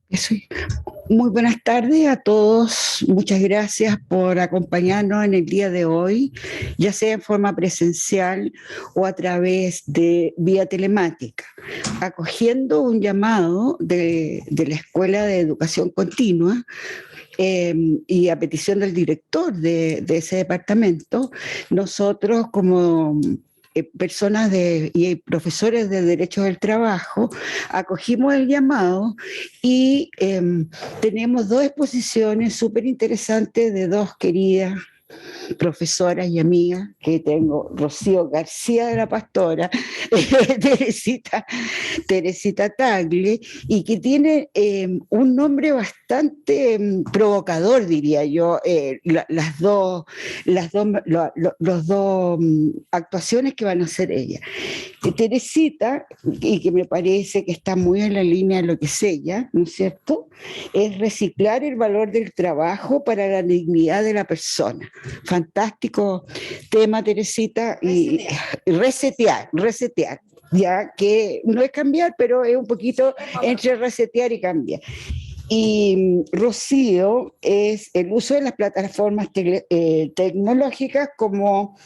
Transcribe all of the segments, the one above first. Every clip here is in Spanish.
Eso. Muy buenas tardes a todos. Muchas gracias por acompañarnos en el día de hoy, ya sea en forma presencial o a través de vía telemática, acogiendo un llamado de la Escuela de Educación Continua y a petición del director de ese departamento. Nosotros como personas y profesores de derechos del trabajo, acogimos el llamado y tenemos dos exposiciones súper interesantes de dos queridas profesoras y amigas que tengo, Rocío García de la Pastora, Teresita, Teresita Tagle, y que tiene un nombre bastante provocador, diría yo, los dos actuaciones que van a hacer ella. Teresita, y que me parece que está muy en la línea de lo que es ella, ¿no es cierto?, es reciclar el valor del trabajo para la dignidad de la persona. Fantástico tema, Teresita, y resetear, ya que no es cambiar, pero es un poquito entre resetear y cambiar. Y Rocío es el uso de las plataformas tecnológicas como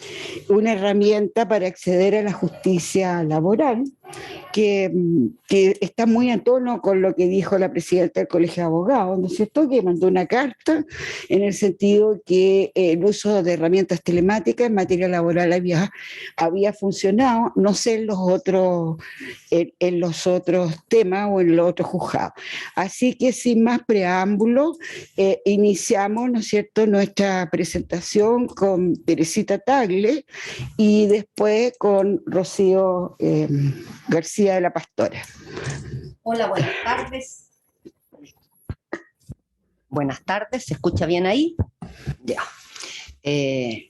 una herramienta para acceder a la justicia laboral, que está muy en tono con lo que dijo la presidenta del Colegio de Abogados, ¿no es cierto?, que mandó una carta en el sentido que el uso de herramientas telemáticas en materia laboral había funcionado, no sé en los otros temas o en los otros juzgados. Así que sin más preámbulo, iniciamos, ¿no es cierto?, nuestra presentación con Teresita Tagle y después con Rocío García de la Pastora. Hola, buenas tardes. Buenas tardes, ¿se escucha bien ahí? Ya.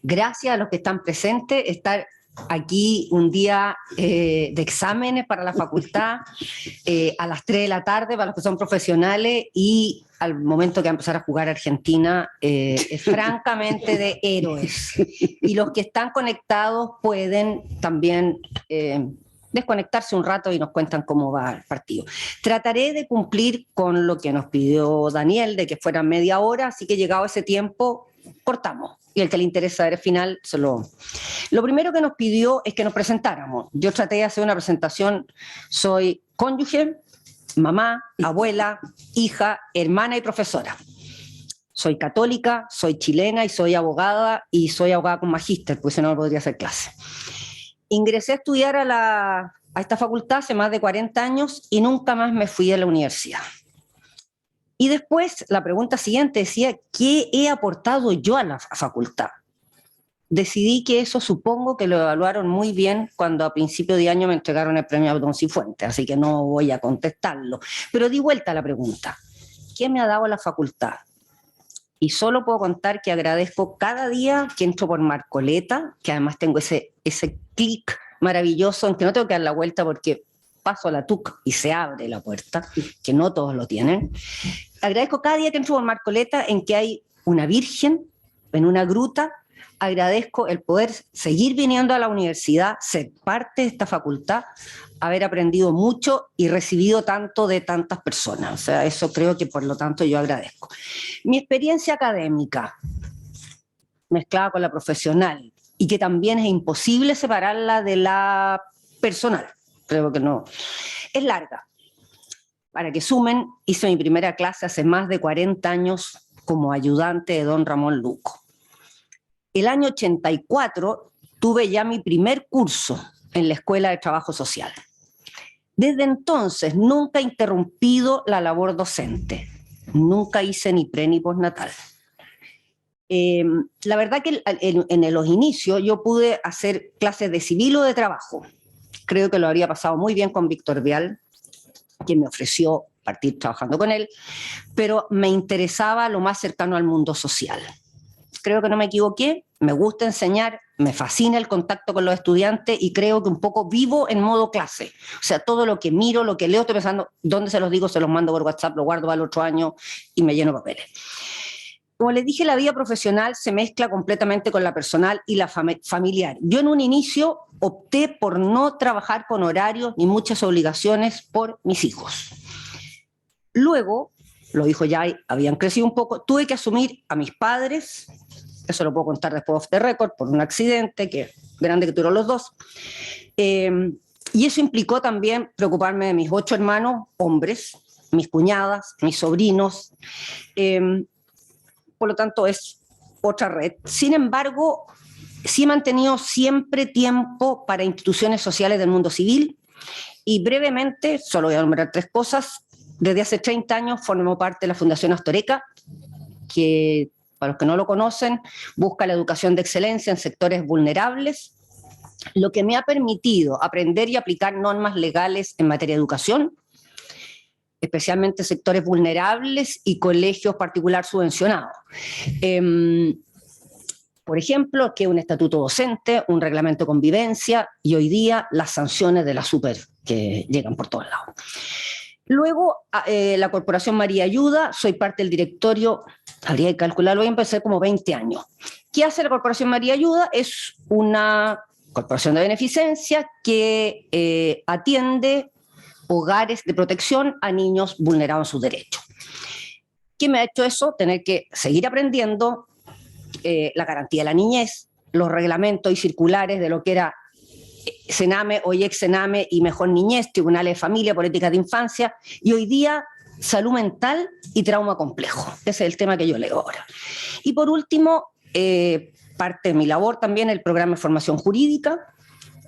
Gracias a los que están presentes, estar aquí un día de exámenes para la facultad, a las 3 de la tarde para los que son profesionales, y al momento que va a empezar a jugar Argentina, es francamente de héroes. Y los que están conectados pueden también desconectarse un rato y nos cuentan cómo va el partido. Trataré de cumplir con lo que nos pidió Daniel, de que fuera media hora, así que llegado ese tiempo, cortamos. Y el que le interesa ver el final, Lo primero que nos pidió es que nos presentáramos. Yo traté de hacer una presentación. Soy cónyuge, mamá, abuela, hija, hermana y profesora. Soy católica, soy chilena y soy abogada con magíster, pues si no, no podría hacer clase. Ingresé a estudiar a esta facultad hace más de 40 años y nunca más me fui a la universidad. Y después la pregunta siguiente decía, ¿qué he aportado yo a la facultad? Decidí que eso supongo que lo evaluaron muy bien cuando a principio de año me entregaron el premio Abdón Cifuentes, así que no voy a contestarlo. Pero di vuelta a la pregunta, ¿qué me ha dado la facultad? Y solo puedo contar que agradezco cada día que entro por Marcoleta, que además tengo ese clic maravilloso en que no tengo que dar la vuelta porque paso a la TUC y se abre la puerta, que no todos lo tienen. Agradezco cada día que entro por Marcoleta en que hay una virgen en una gruta. Agradezco el poder seguir viniendo a la universidad, ser parte de esta facultad, haber aprendido mucho y recibido tanto de tantas personas. O sea, eso creo que por lo tanto yo agradezco. Mi experiencia académica, mezclada con la profesional, y que también es imposible separarla de la personal, creo que no, es larga. Para que sumen, hice mi primera clase hace más de 40 años como ayudante de don Ramón Luco. El año 84 tuve ya mi primer curso en la Escuela de Trabajo Social. Desde entonces nunca he interrumpido la labor docente. Nunca hice ni pre ni postnatal. La verdad que en los inicios yo pude hacer clases de civil o de trabajo. Creo que lo habría pasado muy bien con Víctor Vial, quien me ofreció partir trabajando con él, pero me interesaba lo más cercano al mundo social. Creo que no me equivoqué, me gusta enseñar, me fascina el contacto con los estudiantes y creo que un poco vivo en modo clase. O sea, todo lo que miro, lo que leo, estoy pensando, ¿dónde se los digo? Se los mando por WhatsApp, lo guardo para el otro año y me lleno papeles. Como les dije, la vida profesional se mezcla completamente con la personal y la familiar. Yo en un inicio opté por no trabajar con horarios ni muchas obligaciones por mis hijos. Luego los hijos ya habían crecido un poco, tuve que asumir a mis padres, eso lo puedo contar después off the record, por un accidente que grande que tuvieron los dos, y eso implicó también preocuparme de mis 8 hermanos, hombres, mis cuñadas, mis sobrinos, por lo tanto es otra red. Sin embargo, sí he mantenido siempre tiempo para instituciones sociales del mundo civil, y brevemente, solo voy a nombrar 3 cosas. Desde hace 30 años formo parte de la Fundación Astoreca, que, para los que no lo conocen, busca la educación de excelencia en sectores vulnerables, lo que me ha permitido aprender y aplicar normas legales en materia de educación, especialmente sectores vulnerables y colegios particular subvencionados. Por ejemplo, que un estatuto docente, un reglamento de convivencia y hoy día las sanciones de la super que llegan por todos lados. Luego, la Corporación María Ayuda, soy parte del directorio, habría que calcularlo, voy a empezar como 20 años. ¿Qué hace la Corporación María Ayuda? Es una corporación de beneficencia que atiende hogares de protección a niños vulnerados en sus derechos. ¿Qué me ha hecho eso? Tener que seguir aprendiendo la garantía de la niñez, los reglamentos y circulares de lo que era Sename, hoy ex-Sename y Mejor Niñez, tribunales de familia, políticas de infancia, y hoy día salud mental y trauma complejo. Ese es el tema que yo leo ahora. Y por último, parte de mi labor también el programa de formación jurídica,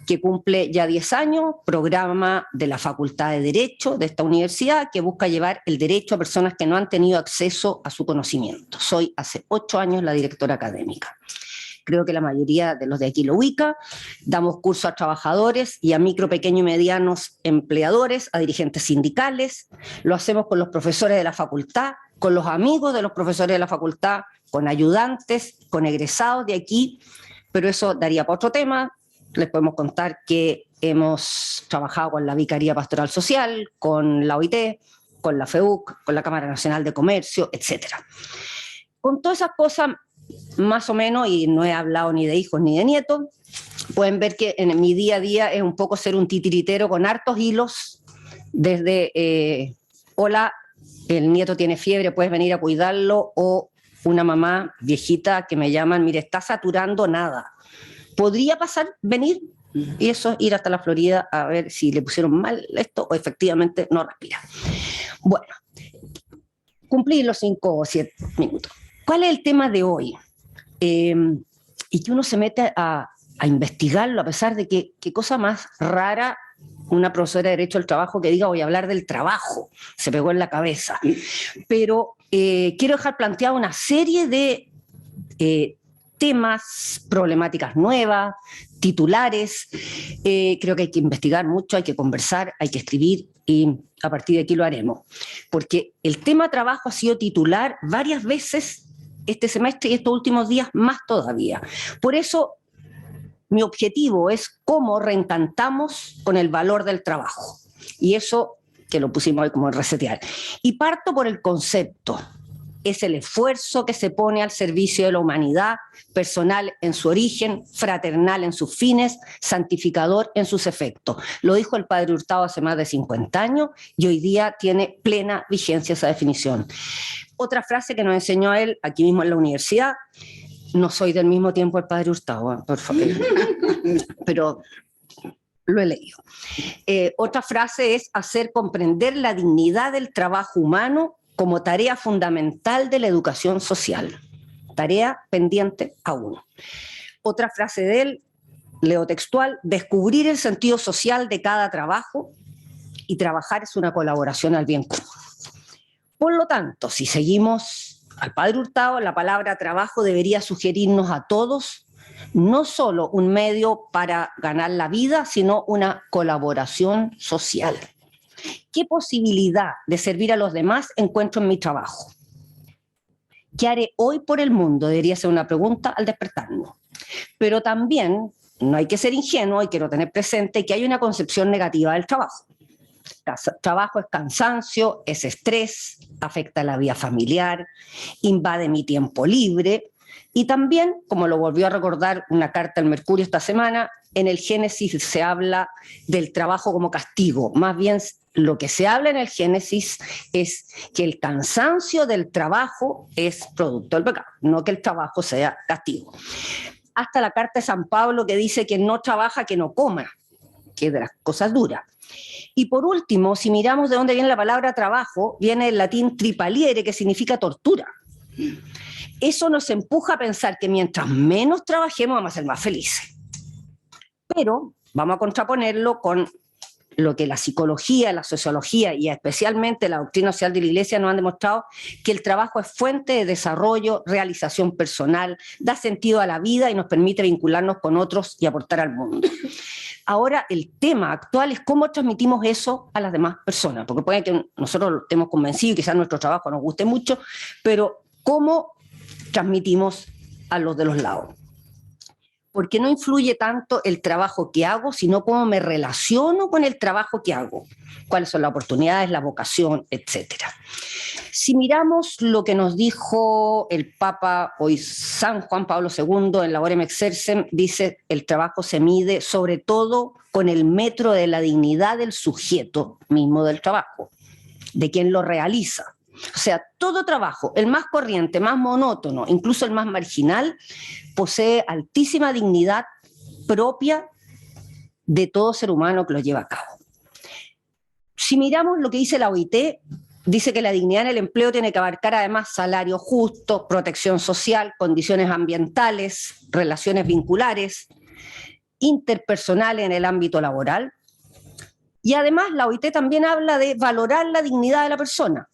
que cumple ya 10 años, programa de la Facultad de Derecho de esta universidad, que busca llevar el derecho a personas que no han tenido acceso a su conocimiento. Soy hace 8 años la directora académica. Creo que la mayoría de los de aquí lo ubica. Damos cursos a trabajadores y a micro, pequeño y medianos empleadores, a dirigentes sindicales. Lo hacemos con los profesores de la facultad, con los amigos de los profesores de la facultad, con ayudantes, con egresados de aquí, pero eso daría para otro tema. Les podemos contar que hemos trabajado con la Vicaría Pastoral Social, con la OIT, con la FEUC, con la Cámara Nacional de Comercio, etc. Con todas esas cosas, más o menos, y no he hablado ni de hijos ni de nietos, pueden ver que en mi día a día es un poco ser un titiritero con hartos hilos, desde, hola, el nieto tiene fiebre, puedes venir a cuidarlo, o una mamá viejita que me llaman, mire, está saturando nada. ¿Podría pasar, venir? Y eso, ir hasta la Florida a ver si le pusieron mal esto o efectivamente no respira. Bueno, cumplí los 5 o 7 minutos. ¿Cuál es el tema de hoy? Y que uno se mete a investigarlo, a pesar de que qué cosa más rara una profesora de Derecho al Trabajo que diga voy a hablar del trabajo, se pegó en la cabeza. Pero quiero dejar planteada una serie de temas, problemáticas nuevas, titulares. Creo que hay que investigar mucho, hay que conversar, hay que escribir y a partir de aquí lo haremos. Porque el tema trabajo ha sido titular varias veces este semestre y estos últimos días más todavía. Por eso mi objetivo es cómo reencantamos con el valor del trabajo. Y eso que lo pusimos hoy como resetear. Y parto por el concepto. Es el esfuerzo que se pone al servicio de la humanidad, personal en su origen, fraternal en sus fines, santificador en sus efectos. Lo dijo el padre Hurtado hace más de 50 años y hoy día tiene plena vigencia esa definición. Otra frase que nos enseñó él aquí mismo en la universidad, no soy del mismo tiempo el padre Hurtado, por favor, pero lo he leído. Otra frase es hacer comprender la dignidad del trabajo humano como tarea fundamental de la educación social, tarea pendiente aún. Otra frase de él, leo textual, descubrir el sentido social de cada trabajo y trabajar es una colaboración al bien común. Por lo tanto, si seguimos al padre Hurtado, la palabra trabajo debería sugerirnos a todos no solo un medio para ganar la vida, sino una colaboración social. ¿Qué posibilidad de servir a los demás encuentro en mi trabajo? ¿Qué haré hoy por el mundo? Debería ser una pregunta al despertarnos. Pero también no hay que ser ingenuo y quiero tener presente que hay una concepción negativa del trabajo. Trabajo es cansancio, es estrés, afecta la vida familiar, invade mi tiempo libre, Y también, como lo volvió a recordar una carta al Mercurio esta semana, en el Génesis se habla del trabajo como castigo. Más bien, lo que se habla en el Génesis es que el cansancio del trabajo es producto del pecado, no que el trabajo sea castigo. Hasta la carta de San Pablo que dice que no trabaja, que no coma, que es de las cosas duras. Y por último, si miramos de dónde viene la palabra trabajo, viene del latín tripaliere, que significa tortura. Eso nos empuja a pensar que mientras menos trabajemos vamos a ser más felices. Pero vamos a contraponerlo con lo que la psicología, la sociología y especialmente la doctrina social de la Iglesia nos han demostrado, que el trabajo es fuente de desarrollo, realización personal, da sentido a la vida y nos permite vincularnos con otros y aportar al mundo. Ahora el tema actual es cómo transmitimos eso a las demás personas, porque puede que nosotros lo estemos convencidos y quizás nuestro trabajo nos guste mucho, pero ¿cómo transmitimos a los de los lados? Porque no influye tanto el trabajo que hago, sino cómo me relaciono con el trabajo que hago, cuáles son las oportunidades, la vocación, etcétera. Si miramos lo que nos dijo el Papa, hoy San Juan Pablo II, en Laborem Exercem, dice el trabajo se mide sobre todo con el metro de la dignidad del sujeto mismo del trabajo, de quien lo realiza. O sea, todo trabajo, el más corriente, más monótono, incluso el más marginal, posee altísima dignidad propia de todo ser humano que lo lleva a cabo. Si miramos lo que dice la OIT, dice que la dignidad en el empleo tiene que abarcar además salario justo, protección social, condiciones ambientales, relaciones vinculares, interpersonales en el ámbito laboral. Y además la OIT también habla de valorar la dignidad de la persona,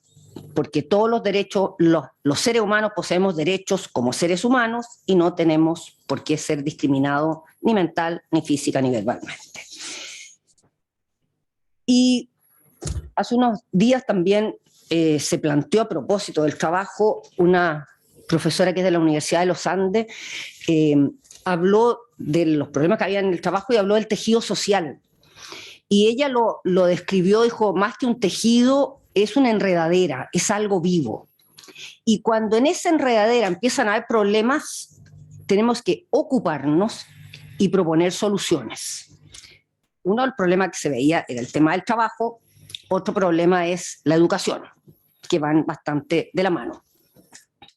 porque todos los derechos, los seres humanos poseemos derechos como seres humanos y no tenemos por qué ser discriminados ni mental, ni física, ni verbalmente. Y hace unos días también se planteó a propósito del trabajo, una profesora que es de la Universidad de los Andes, habló de los problemas que había en el trabajo y habló del tejido social. Y ella lo describió, dijo, más que un tejido, es una enredadera, es algo vivo. Y cuando en esa enredadera empiezan a haber problemas, tenemos que ocuparnos y proponer soluciones. Uno de los problemas que se veía era el tema del trabajo, otro problema es la educación, que van bastante de la mano.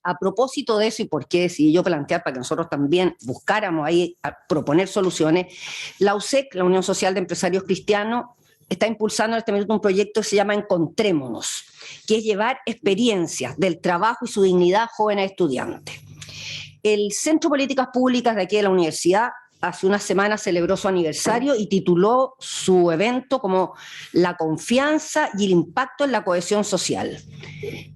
A propósito de eso, y por qué decidí yo plantear para que nosotros también buscáramos ahí a proponer soluciones, la USEC, la Unión Social de Empresarios Cristianos, está impulsando en este momento un proyecto que se llama Encontrémonos, que es llevar experiencias del trabajo y su dignidad a jóvenes estudiantes. El Centro de Políticas Públicas de aquí de la universidad hace unas semanas celebró su aniversario y tituló su evento como La confianza y el impacto en la cohesión social.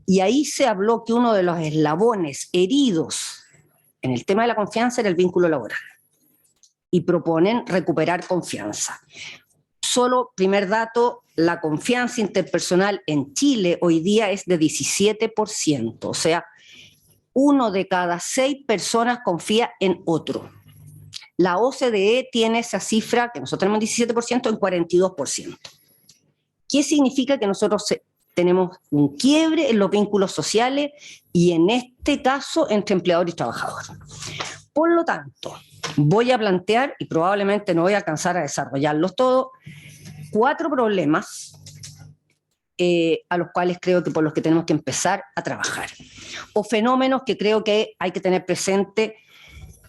Y ahí se habló que uno de los eslabones heridos en el tema de la confianza era el vínculo laboral. Y proponen recuperar confianza. Solo, primer dato, la confianza interpersonal en Chile hoy día es de 17%, o sea, 1 de cada 6 personas confía en otro. La OCDE tiene esa cifra, que nosotros tenemos 17%, en 42%. ¿Qué significa? Que nosotros tenemos un quiebre en los vínculos sociales y en este caso entre empleador y trabajador. Por lo tanto, voy a plantear, y probablemente no voy a alcanzar a desarrollarlos todos, 4 problemas a los cuales creo que por los que tenemos que empezar a trabajar. O fenómenos que creo que hay que tener presente.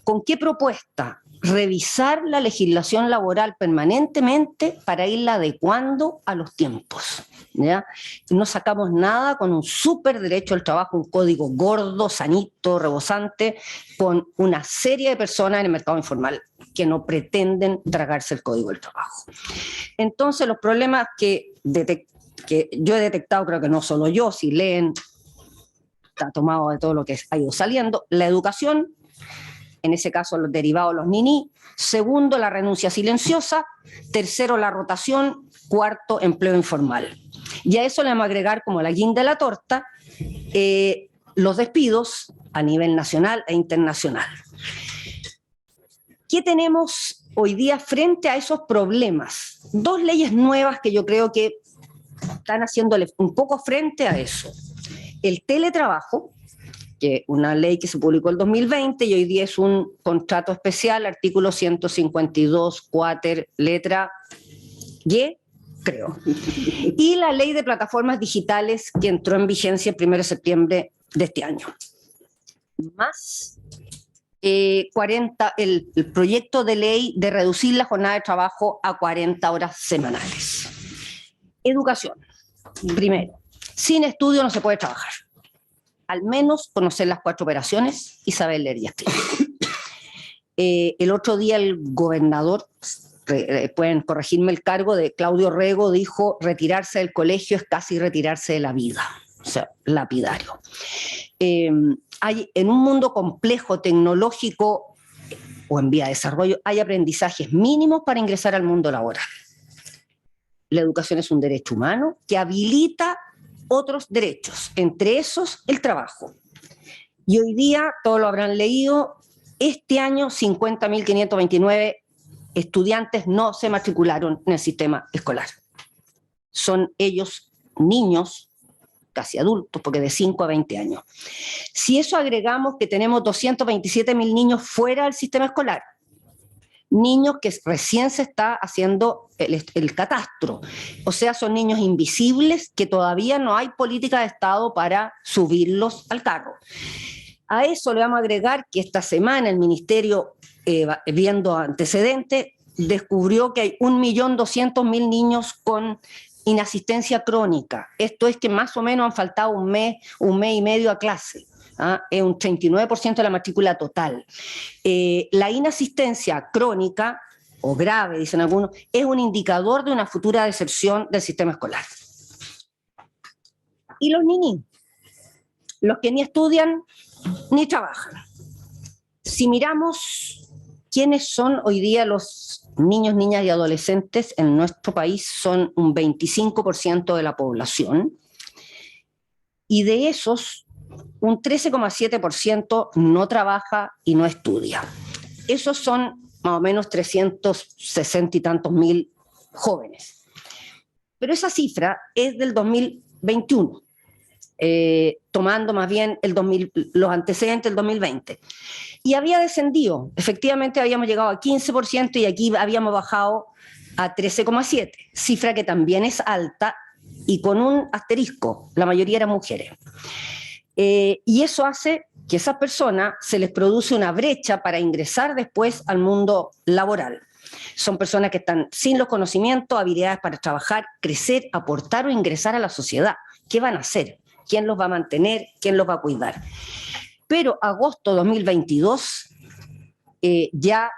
¿Con qué propuesta? Revisar la legislación laboral permanentemente para irla adecuando a los tiempos, ¿ya? No sacamos nada con un súper derecho al trabajo, un código gordo, sanito, rebosante, con una serie de personas en el mercado informal que no pretenden tragarse el código del trabajo. Entonces, los problemas que yo he detectado, creo que no solo yo, si leen, está tomado de todo lo que ha ido saliendo, la educación, en ese caso los derivados, los niní. Segundo, la renuncia silenciosa. Tercero, la rotación. Cuarto, empleo informal. Y a eso le vamos a agregar como la guinda de la torta los despidos a nivel nacional e internacional. ¿Qué tenemos hoy día frente a esos problemas? 2 leyes nuevas que yo creo que están haciéndole un poco frente a eso. El teletrabajo que una ley que se publicó el 2020 y hoy día es un contrato especial, artículo 152, cuater, letra Y, creo. Y la ley de plataformas digitales que entró en vigencia el 1 de septiembre de este año. Más el proyecto de ley de reducir la jornada de trabajo a 40 horas semanales. Educación. Primero, sin estudio no se puede trabajar. Al menos conocer las 4 operaciones y saber leer y escribir. El otro día el gobernador, pueden corregirme el cargo, de Claudio Rego, dijo: retirarse del colegio es casi retirarse de la vida. O sea, lapidario. Hay, en un mundo complejo, tecnológico o en vía de desarrollo, hay aprendizajes mínimos para ingresar al mundo laboral. La educación es un derecho humano que habilita otros derechos, entre esos el trabajo. Y hoy día, todos lo habrán leído, este año 50.529 estudiantes no se matricularon en el sistema escolar. Son ellos niños, casi adultos, porque de 5 a 20 años. Si eso agregamos que tenemos 227.000 niños fuera del sistema escolar, niños que recién se está haciendo el catastro, o sea, son niños invisibles que todavía no hay política de Estado para subirlos al carro. A eso le vamos a agregar que esta semana el Ministerio, viendo antecedentes, descubrió que hay 1.200.000 niños con inasistencia crónica. Esto es que más o menos han faltado un mes y medio a clase. Es un 39% de la matrícula total. La inasistencia crónica, o grave, dicen algunos, es un indicador de una futura deserción del sistema escolar. Y los niños, los que ni estudian ni trabajan. Si miramos quiénes son hoy día los niños, niñas y adolescentes en nuestro país, son un 25% de la población, y de esos un 13,7% no trabaja y no estudia. Esos son más o menos 360 y tantos mil jóvenes. Pero esa cifra es del 2021, tomando más bien los antecedentes del 2020. Y había descendido, efectivamente habíamos llegado a 15% y aquí habíamos bajado a 13,7%, cifra que también es alta y con un asterisco, la mayoría eran mujeres. Y eso hace que a esas personas se les produce una brecha para ingresar después al mundo laboral. Son personas que están sin los conocimientos, habilidades para trabajar, crecer, aportar o ingresar a la sociedad. ¿Qué van a hacer? ¿Quién los va a mantener? ¿Quién los va a cuidar? Pero agosto 2022 ya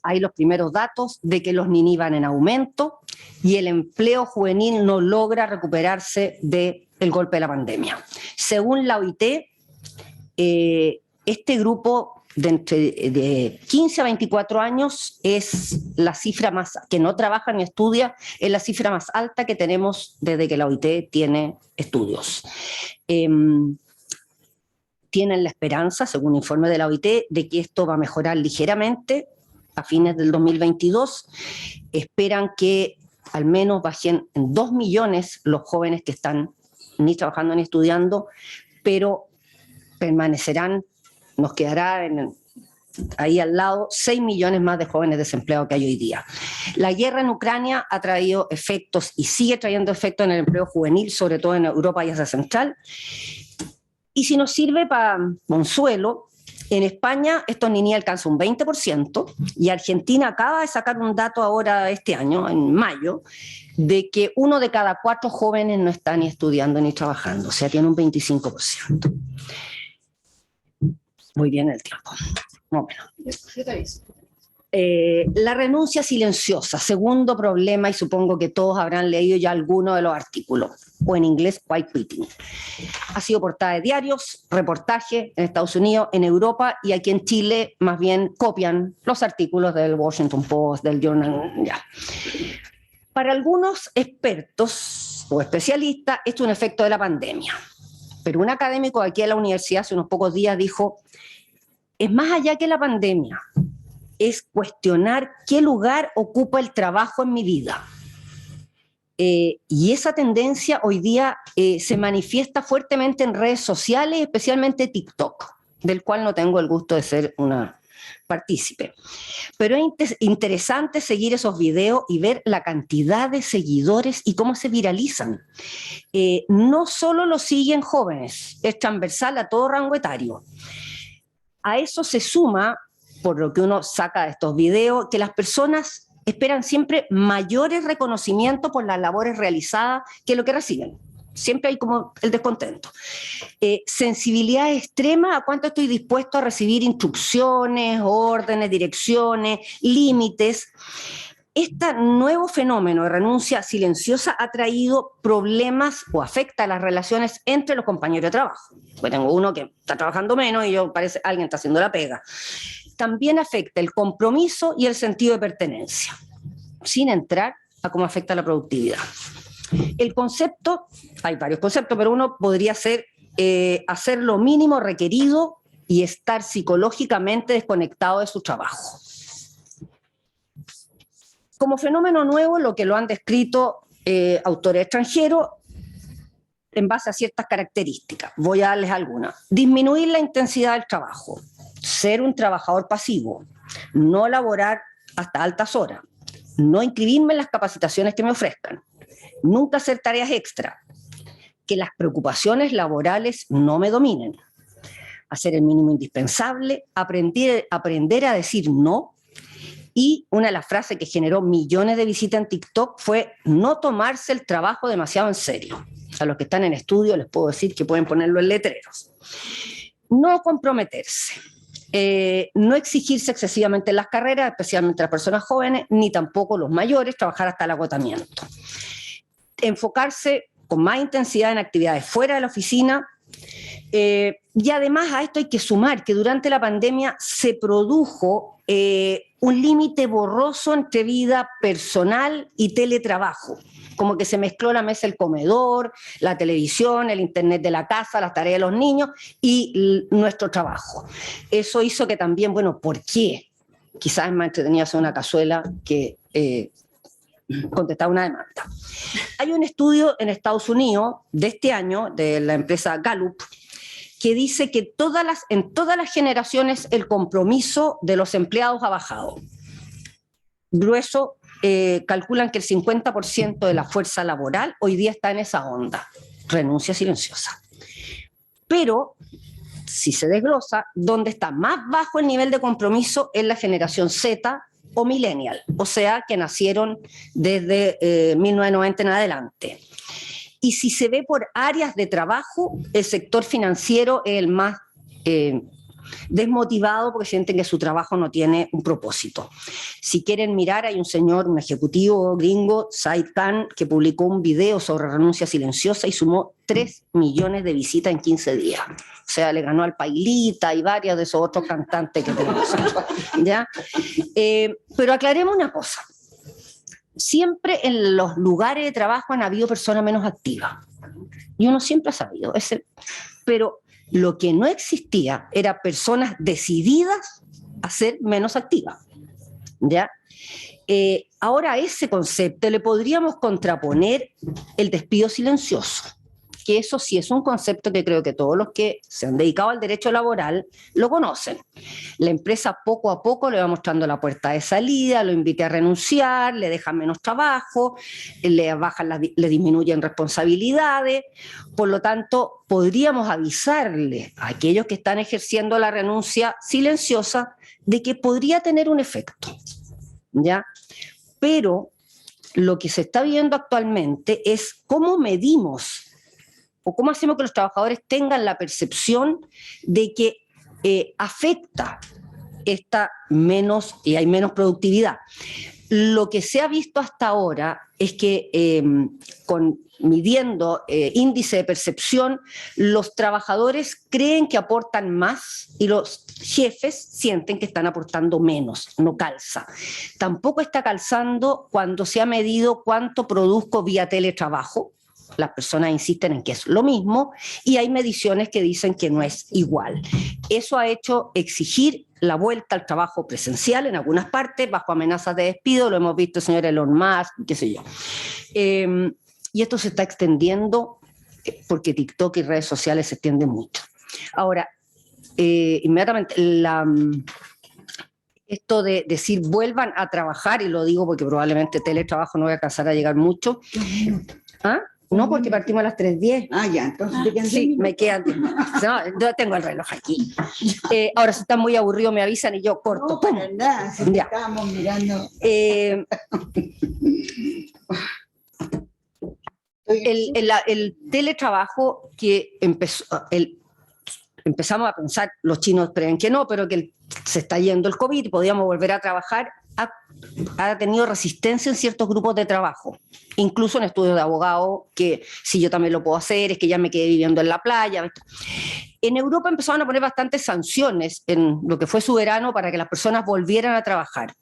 hay los primeros datos de que los NINI van en aumento y el empleo juvenil no logra recuperarse del golpe de la pandemia. Según la OIT, este grupo de 15 a 24 años es la cifra más, que no trabaja ni estudia, es la cifra más alta que tenemos desde que la OIT tiene estudios. Tienen la esperanza, según informe de la OIT, de que esto va a mejorar ligeramente a fines del 2022. Esperan que al menos bajen en 2 millones los jóvenes que están ni trabajando ni estudiando, pero permanecerán, nos quedará ahí al lado 6 millones más de jóvenes desempleados que hay hoy día. La guerra en Ucrania ha traído efectos y sigue trayendo efectos en el empleo juvenil, sobre todo en Europa y Asia Central. Y si nos sirve para consuelo, en España esto ni alcanza un 20% y Argentina acaba de sacar un dato ahora este año, en mayo, de que 1 de cada 4 jóvenes no está ni estudiando ni trabajando, o sea, tiene un 25%. Muy bien el tiempo. No, la renuncia silenciosa, segundo problema, y supongo que todos habrán leído ya alguno de los artículos, o en inglés, quiet quitting. Ha sido portada de diarios, reportaje en Estados Unidos, en Europa, y aquí en Chile más bien copian los artículos del Washington Post, del Journal. Ya. Para algunos expertos o especialistas, esto es un efecto de la pandemia. Pero un académico aquí en la universidad hace unos pocos días dijo: es más allá que la pandemia, es cuestionar qué lugar ocupa el trabajo en mi vida. Y esa tendencia hoy día se manifiesta fuertemente en redes sociales, especialmente TikTok, del cual no tengo el gusto de ser una partícipe. Pero es interesante seguir esos videos y ver la cantidad de seguidores y cómo se viralizan. No solo lo siguen jóvenes, es transversal a todo rango etario. A eso se suma, por lo que uno saca de estos videos, que las personas esperan siempre mayores reconocimientos por las labores realizadas que lo que reciben. Siempre hay como el descontento. Sensibilidad extrema a cuánto estoy dispuesto a recibir instrucciones, órdenes, direcciones, límites. Este nuevo fenómeno de renuncia silenciosa ha traído problemas o afecta a las relaciones entre los compañeros de trabajo. Pues tengo uno que está trabajando menos y yo parece alguien está haciendo la pega. También afecta el compromiso y el sentido de pertenencia, sin entrar a cómo afecta la productividad. El concepto, hay varios conceptos, pero uno podría ser hacer lo mínimo requerido y estar psicológicamente desconectado de su trabajo. Como fenómeno nuevo, lo que lo han descrito autores extranjeros en base a ciertas características. Voy a darles algunas. Disminuir la intensidad del trabajo, ser un trabajador pasivo, no laborar hasta altas horas, no inscribirme en las capacitaciones que me ofrezcan, nunca hacer tareas extra, que las preocupaciones laborales no me dominen, hacer el mínimo indispensable, aprender a decir no. Y una de las frases que generó millones de visitas en TikTok fue no tomarse el trabajo demasiado en serio. A los que están en estudio les puedo decir que pueden ponerlo en letreros. No comprometerse, no exigirse excesivamente en las carreras, especialmente las personas jóvenes, ni tampoco los mayores, trabajar hasta el agotamiento. Enfocarse con más intensidad en actividades fuera de la oficina. Y además a esto hay que sumar que durante la pandemia se produjo un límite borroso entre vida personal y teletrabajo, como que se mezcló la mesa del comedor, la televisión, el internet de la casa, las tareas de los niños y nuestro trabajo. Eso hizo que también, bueno, ¿por qué? Quizás es más entretenido hacer una cazuela que contestar una demanda. Hay un estudio en Estados Unidos de este año, de la empresa Gallup, que dice que en todas las generaciones el compromiso de los empleados ha bajado. Grueso, calculan que el 50% de la fuerza laboral hoy día está en esa onda, renuncia silenciosa. Pero, si se desglosa, donde está más bajo el nivel de compromiso es la generación Z o millennial, o sea, que nacieron desde 1990 en adelante. Y si se ve por áreas de trabajo, el sector financiero es el más desmotivado porque sienten que su trabajo no tiene un propósito. Si quieren mirar, hay un señor, un ejecutivo gringo, Said Khan, que publicó un video sobre renuncia silenciosa y sumó 3 millones de visitas en 15 días. O sea, le ganó al Pailita y varios de esos otros cantantes que tenemos. ¿Ya? Pero aclaremos una cosa. Siempre en los lugares de trabajo han habido personas menos activas. Y uno siempre ha sabido. Pero lo que no existía era personas decididas a ser menos activas. ¿Ya? Ahora a ese concepto le podríamos contraponer el despido silencioso, que eso sí es un concepto que creo que todos los que se han dedicado al derecho laboral lo conocen. La empresa poco a poco le va mostrando la puerta de salida, lo invita a renunciar, le dejan menos trabajo, le disminuyen responsabilidades. Por lo tanto, podríamos avisarle a aquellos que están ejerciendo la renuncia silenciosa de que podría tener un efecto, ¿ya? Pero lo que se está viendo actualmente es cómo medimos o cómo hacemos que los trabajadores tengan la percepción de que afecta hay menos productividad. Lo que se ha visto hasta ahora es que midiendo índice de percepción, los trabajadores creen que aportan más y los jefes sienten que están aportando menos, no calza. Tampoco está calzando cuando se ha medido cuánto produzco vía teletrabajo, las personas insisten en que es lo mismo y hay mediciones que dicen que no es igual. Eso ha hecho exigir la vuelta al trabajo presencial en algunas partes, bajo amenazas de despido, lo hemos visto el señor Elon Musk, qué sé yo. Y esto se está extendiendo porque TikTok y redes sociales se extienden mucho. Ahora, inmediatamente, esto de decir vuelvan a trabajar, y lo digo porque probablemente teletrabajo no voy a alcanzar a llegar mucho. ¿Ah? No, porque partimos a las 3:10. Ah, ya, entonces te quedan 10 Sí, minutos. me quedan 10 minutos. No, yo tengo el reloj aquí. Ahora, si están muy aburridos, me avisan y yo corto. No, para nada, si Ya. estábamos mirando. El teletrabajo que empezó, empezamos a pensar, los chinos creen que no, pero que se está yendo el COVID y podíamos volver a trabajar, ha tenido resistencia en ciertos grupos de trabajo, incluso en estudios de abogado, que si yo también lo puedo hacer, es que ya me quedé viviendo en la playa. En Europa empezaron a poner bastantes sanciones en lo que fue su verano para que las personas volvieran a trabajar.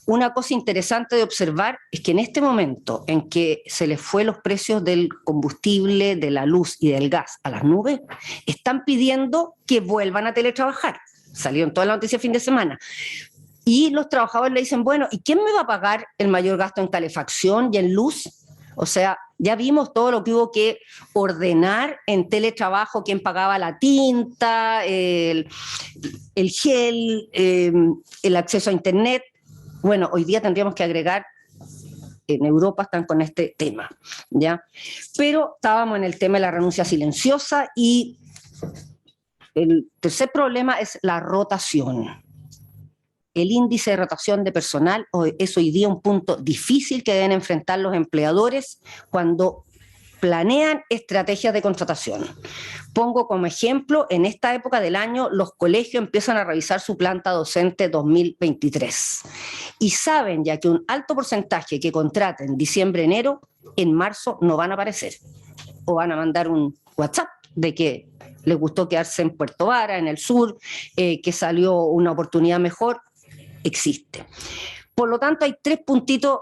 Una cosa interesante de observar es que en este momento en que se les fue los precios del combustible, de la luz y del gas a las nubes, están pidiendo que vuelvan a teletrabajar. Salió en toda la noticia fin de semana. Y los trabajadores le dicen, bueno, ¿y quién me va a pagar el mayor gasto en calefacción y en luz? O sea, ya vimos todo lo que hubo que ordenar en teletrabajo, quién pagaba la tinta, el gel, el acceso a internet. Bueno, hoy día tendríamos que agregar, en Europa están con este tema, ¿ya? Pero estábamos en el tema de la renuncia silenciosa y el tercer problema es la rotación. El índice de rotación de personal es hoy día un punto difícil que deben enfrentar los empleadores cuando planean estrategias de contratación. Pongo como ejemplo, en esta época del año, los colegios empiezan a revisar su planta docente 2023 y saben ya que un alto porcentaje que contraten diciembre-enero, en marzo no van a aparecer o van a mandar un WhatsApp de que les gustó quedarse en Puerto Vara, en el sur, que salió una oportunidad mejor. Existe. Por lo tanto, hay 3 puntitos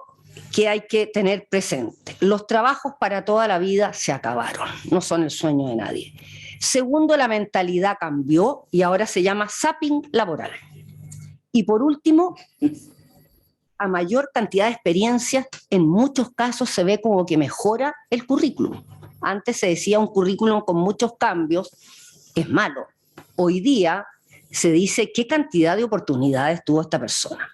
que hay que tener presente. Los trabajos para toda la vida se acabaron, no son el sueño de nadie. Segundo, la mentalidad cambió y ahora se llama zapping laboral. Y por último, a mayor cantidad de experiencias, en muchos casos se ve como que mejora el currículum. Antes se decía un currículum con muchos cambios es malo. Hoy día se dice qué cantidad de oportunidades tuvo esta persona.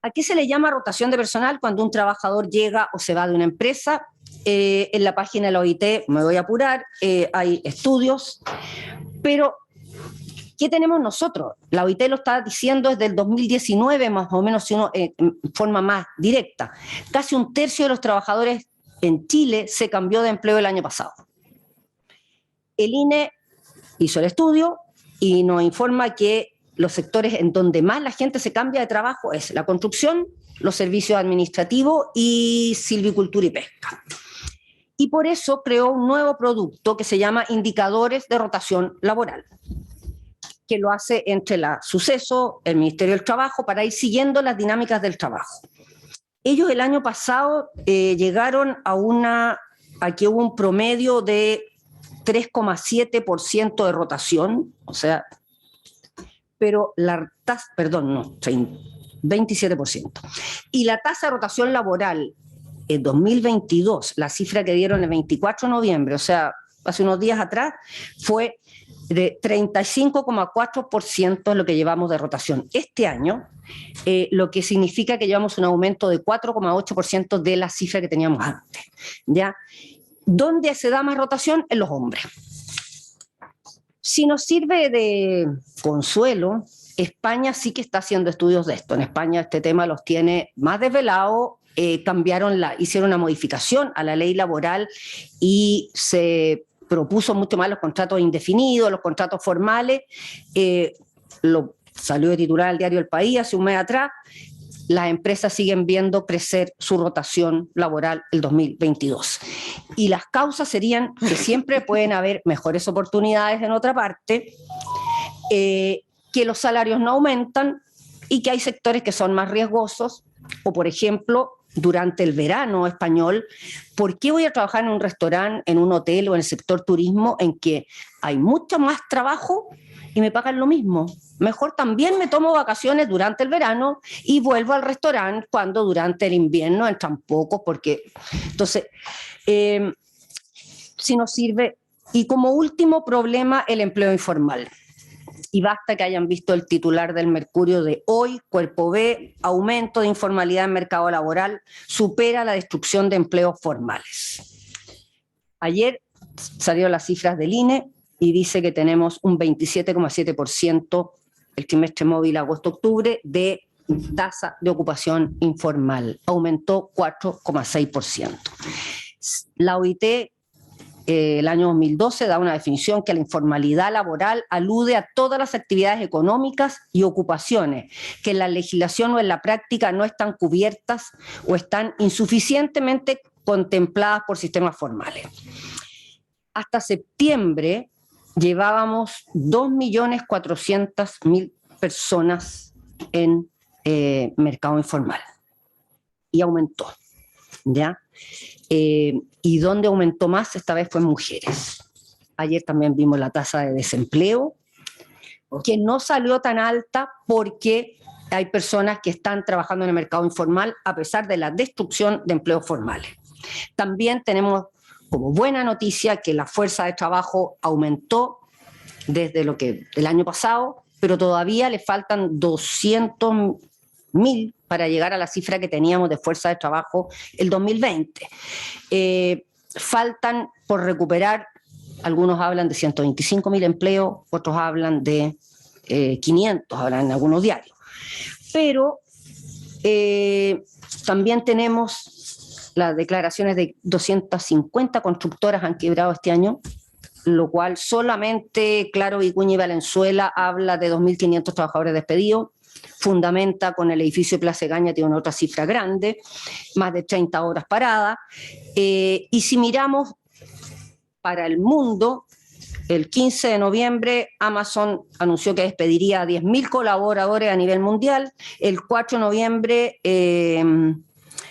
¿A qué se le llama rotación de personal cuando un trabajador llega o se va de una empresa? En la página de la OIT, me voy a apurar, hay estudios, pero ¿qué tenemos nosotros? La OIT lo está diciendo desde el 2019, más o menos, si uno, en forma más directa. Casi un tercio de los trabajadores en Chile se cambió de empleo el año pasado. El INE hizo el estudio y nos informa que los sectores en donde más la gente se cambia de trabajo es la construcción, los servicios administrativos y silvicultura y pesca. Y por eso creó un nuevo producto que se llama Indicadores de Rotación Laboral, que lo hace entre la Suceso, el Ministerio del Trabajo, para ir siguiendo las dinámicas del trabajo. Ellos el año pasado llegaron a que hubo un promedio de 3,7% de rotación, o sea, pero la tasa, perdón, no, 27%. Y la tasa de rotación laboral en 2022, la cifra que dieron el 24 de noviembre, o sea, hace unos días atrás, fue de 35,4% lo que llevamos de rotación. Este año, lo que significa que llevamos un aumento de 4,8% de la cifra que teníamos antes, ¿ya? ¿Dónde se da más rotación? En los hombres. Si nos sirve de consuelo, España sí que está haciendo estudios de esto. En España este tema los tiene más desvelados, hicieron una modificación a la ley laboral y se propuso mucho más los contratos indefinidos, los contratos formales. Salió de titular al diario El País hace un mes atrás. Las empresas siguen viendo crecer su rotación laboral el 2022. Y las causas serían que siempre pueden haber mejores oportunidades en otra parte, que los salarios no aumentan y que hay sectores que son más riesgosos, o por ejemplo, durante el verano español, ¿por qué voy a trabajar en un restaurante, en un hotel o en el sector turismo en que hay mucho más trabajo y me pagan lo mismo? Mejor también me tomo vacaciones durante el verano y vuelvo al restaurante cuando durante el invierno entran pocos, porque entonces, si nos sirve. Y como último problema, el empleo informal. Y basta que hayan visto el titular del Mercurio de hoy, Cuerpo B, aumento de informalidad en mercado laboral, supera la destrucción de empleos formales. Ayer salieron las cifras del INE y dice que tenemos un 27,7% el trimestre móvil agosto-octubre de tasa de ocupación informal, aumentó 4,6%. La OIT el año 2012 da una definición que la informalidad laboral alude a todas las actividades económicas y ocupaciones que en la legislación o en la práctica no están cubiertas o están insuficientemente contempladas por sistemas formales. Hasta septiembre llevábamos 2.400.000 personas en mercado informal y aumentó, ¿ya? Y donde aumentó más esta vez fue en mujeres. Ayer también vimos la tasa de desempleo, que no salió tan alta porque hay personas que están trabajando en el mercado informal a pesar de la destrucción de empleos formales. También tenemos como buena noticia que la fuerza de trabajo aumentó desde el año pasado, pero todavía le faltan 200.000 para llegar a la cifra que teníamos de fuerza de trabajo el 2020. Faltan por recuperar, algunos hablan de 125.000 empleos, otros hablan de 500, hablan en algunos diarios. Pero también tenemos las declaraciones de 250 constructoras han quebrado este año, lo cual solamente Claro, Vicuña y Valenzuela habla de 2.500 trabajadores despedidos. Fundamenta con el edificio de Plaza Egaña, tiene una otra cifra grande, más de 30 horas paradas. Y si miramos para el mundo, el 15 de noviembre Amazon anunció que despediría a 10.000 colaboradores a nivel mundial. El 4 de noviembre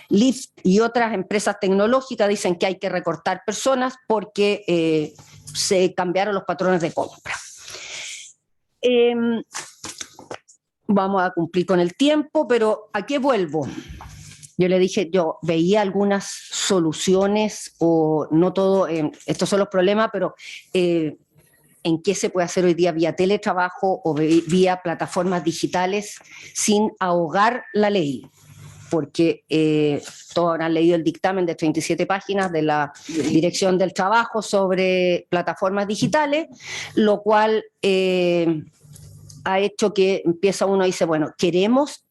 Lyft y otras empresas tecnológicas dicen que hay que recortar personas porque se cambiaron los patrones de compra. Vamos a cumplir con el tiempo, pero ¿a qué vuelvo? Yo le dije, yo veía algunas soluciones, o no todo, estos son los problemas, pero en qué se puede hacer hoy día vía teletrabajo o vía plataformas digitales sin ahogar la ley. Porque todos habrán leído el dictamen de 37 páginas de la Dirección del Trabajo sobre plataformas digitales, lo cual ha hecho que empieza uno y dice, bueno, tenemos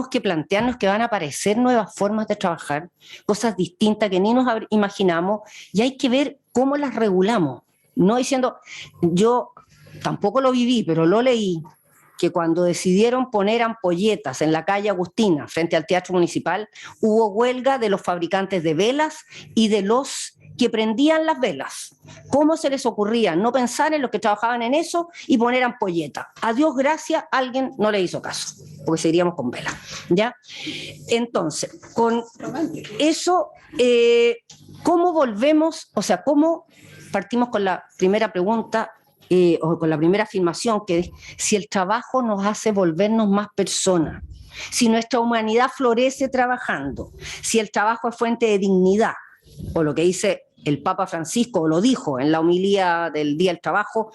que plantearnos que van a aparecer nuevas formas de trabajar, cosas distintas que ni nos imaginamos, y hay que ver cómo las regulamos. No diciendo, yo tampoco lo viví, pero lo leí, que cuando decidieron poner ampolletas en la calle Agustina, frente al Teatro Municipal, hubo huelga de los fabricantes de velas y de los que prendían las velas. ¿Cómo se les ocurría no pensar en los que trabajaban en eso y poner ampolletas? A Dios gracias, alguien no le hizo caso, porque seguiríamos con velas, ¿ya? Entonces, con eso, ¿cómo volvemos? O sea, ¿cómo partimos con la primera pregunta? O con la primera afirmación, que es si el trabajo nos hace volvernos más personas, si nuestra humanidad florece trabajando, si el trabajo es fuente de dignidad, o lo que dice el Papa Francisco, o lo dijo en la homilía del Día del Trabajo,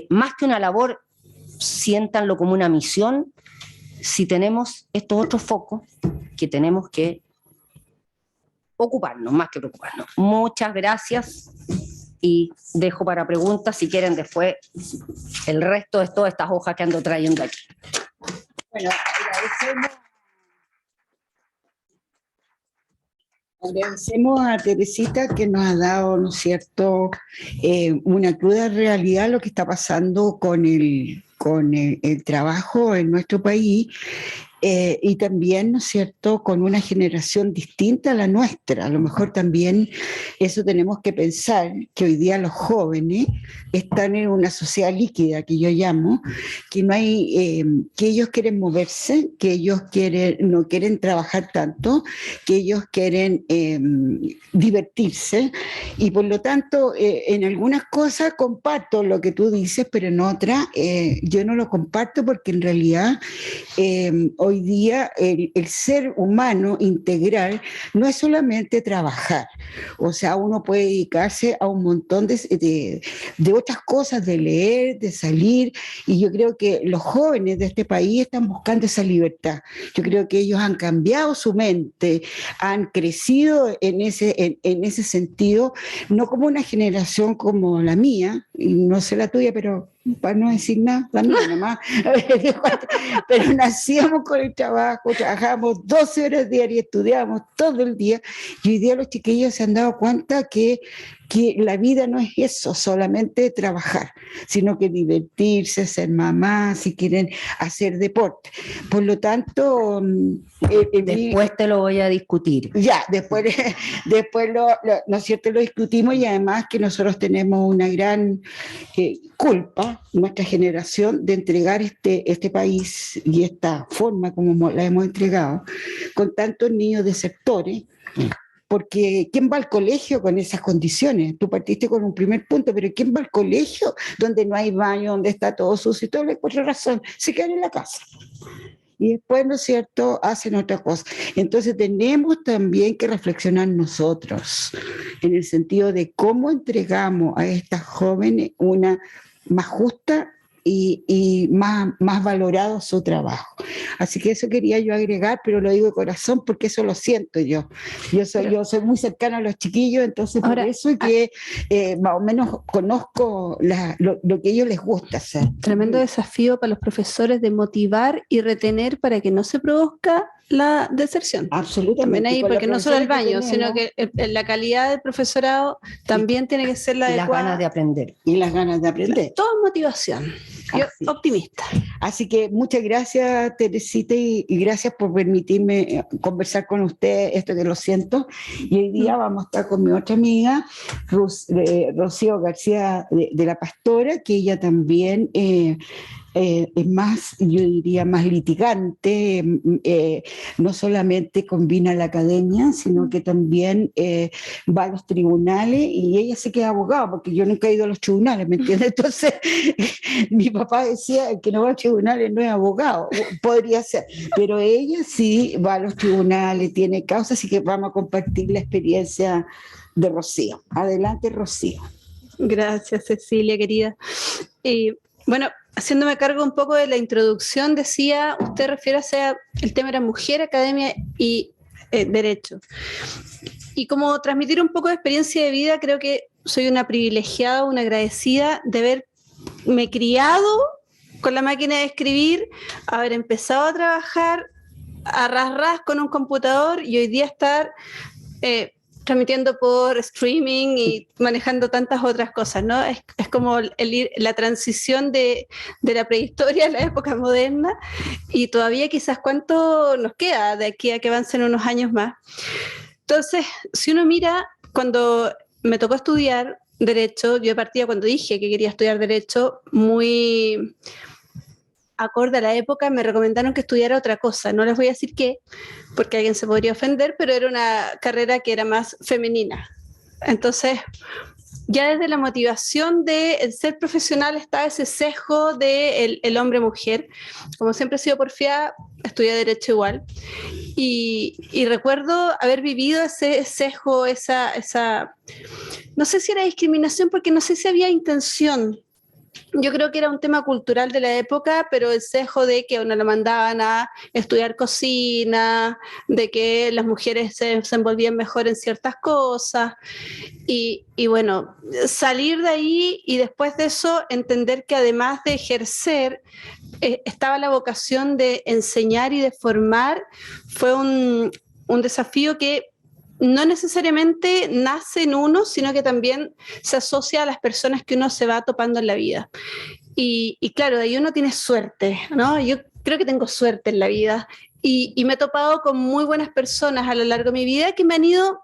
más que una labor, siéntanlo como una misión. Si tenemos estos otros focos que tenemos que ocuparnos, más que preocuparnos. Muchas gracias. Y dejo para preguntas, si quieren, después el resto de todas estas hojas que ando trayendo aquí. Bueno, agradecemos a Teresita que nos ha dado, ¿no es cierto?, una cruda realidad lo que está pasando con el trabajo en nuestro país. Y también, ¿no es cierto?, con una generación distinta a la nuestra. A lo mejor también eso tenemos que pensar, que hoy día los jóvenes están en una sociedad líquida, que yo llamo, que no hay, que ellos quieren moverse, que ellos no quieren trabajar tanto, que ellos quieren divertirse, y por lo tanto, en algunas cosas comparto lo que tú dices, pero en otras yo no lo comparto, porque en realidad hoy día el ser humano integral no es solamente trabajar, o sea, uno puede dedicarse a un montón de otras cosas, de leer, de salir, y yo creo que los jóvenes de este país están buscando esa libertad. Yo creo que ellos han cambiado su mente, han crecido en ese sentido, no como una generación como la mía, y no sé la tuya, pero para no decir nada, la mía nomás, pero nacíamos con el trabajo, trabajábamos 12 horas diarias, estudiábamos todo el día, y hoy día los chiquillos se han dado cuenta que la vida no es eso, solamente trabajar, sino que divertirse, ser mamá, si quieren hacer deporte. Por lo tanto, después te lo voy a discutir. Ya, después ¿no es cierto?, lo discutimos, y además que nosotros tenemos una gran culpa, nuestra generación, de entregar este país y esta forma como la hemos entregado, con tantos niños desertores. Porque ¿quién va al colegio con esas condiciones? Tú partiste con un primer punto, pero ¿quién va al colegio donde no hay baño, donde está todo sucio y todo? Por razón, se quedan en la casa. Y después, ¿no es cierto?, hacen otra cosa. Entonces tenemos también que reflexionar nosotros, en el sentido de cómo entregamos a estas jóvenes una más justa y más valorado su trabajo. Así que eso quería yo agregar, pero lo digo de corazón porque eso lo siento yo. Yo soy muy cercana a los chiquillos, entonces ahora, por eso que más o menos conozco lo que a ellos les gusta hacer. Tremendo desafío para los profesores de motivar y retener para que no se produzca la deserción. Absolutamente. También ahí, porque no solo el baño, sino que la calidad del profesorado también tiene que ser la adecuada. Y las ganas de aprender. Y las ganas de aprender. Todo motivación. Yo optimista. Así que muchas gracias, Teresita, y gracias por permitirme conversar con usted, esto que lo siento. Y hoy día vamos a estar con mi otra amiga, Rocío García de la Pastora, que ella también es más, yo diría, más litigante, no solamente combina la academia, sino que también va a los tribunales, y ella se queda abogada, porque yo nunca he ido a los tribunales, ¿me entiendes? Entonces, mi papá decía que no va a los tribunales no es abogado, podría ser, pero ella sí va a los tribunales, tiene causas, así que vamos a compartir la experiencia de Rocío. Adelante, Rocío. Gracias, Cecilia, querida. Bueno, haciéndome cargo un poco de la introducción, decía, usted refiérase al tema de la mujer, academia y derecho. Y como transmitir un poco de experiencia de vida, creo que soy una privilegiada, una agradecida de haberme criado con la máquina de escribir, haber empezado a trabajar a ras con un computador y hoy día estar transmitiendo por streaming y manejando tantas otras cosas, ¿no? Es como la transición de la prehistoria a la época moderna, y todavía quizás cuánto nos queda de aquí a que avancen unos años más. Entonces, si uno mira, cuando me tocó estudiar Derecho, yo partía cuando dije que quería estudiar Derecho, muy acorde a la época, me recomendaron que estudiara otra cosa. No les voy a decir qué, porque alguien se podría ofender, pero era una carrera que era más femenina. Entonces, ya desde la motivación de ser profesional está ese sesgo de el hombre-mujer. Como siempre he sido porfiada, estudié Derecho igual. Y recuerdo haber vivido ese sesgo, esa no sé si era discriminación, porque no sé si había intención. Yo creo que era un tema cultural de la época, pero el sesgo de que a uno lo mandaban a estudiar cocina, de que las mujeres se envolvían mejor en ciertas cosas, y bueno, salir de ahí y después de eso entender que además de ejercer, estaba la vocación de enseñar y de formar. Fue un desafío que no necesariamente nace en uno, sino que también se asocia a las personas que uno se va topando en la vida. Y claro, de ahí uno tiene suerte, ¿no? Yo creo que tengo suerte en la vida y me he topado con muy buenas personas a lo largo de mi vida que me han ido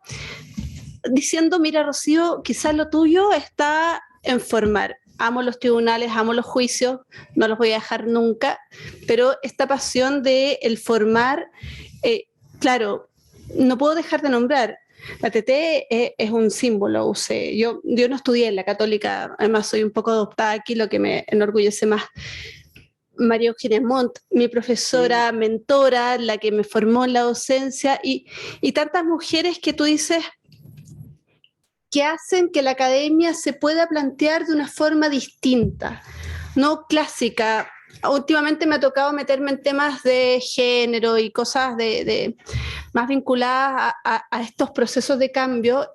diciendo, mira, Rocío, quizás lo tuyo está en formar. Amo los tribunales, amo los juicios, no los voy a dejar nunca, pero esta pasión de el formar, claro, no puedo dejar de nombrar. La TT es un símbolo, yo no estudié en la Católica, además soy un poco adoptada aquí, lo que me enorgullece más. María Eugenia Montt, mi profesora, mentora, la que me formó en la docencia, y tantas mujeres que tú dices que hacen que la academia se pueda plantear de una forma distinta, no clásica. Últimamente me ha tocado meterme en temas de género y cosas más vinculadas a estos procesos de cambio,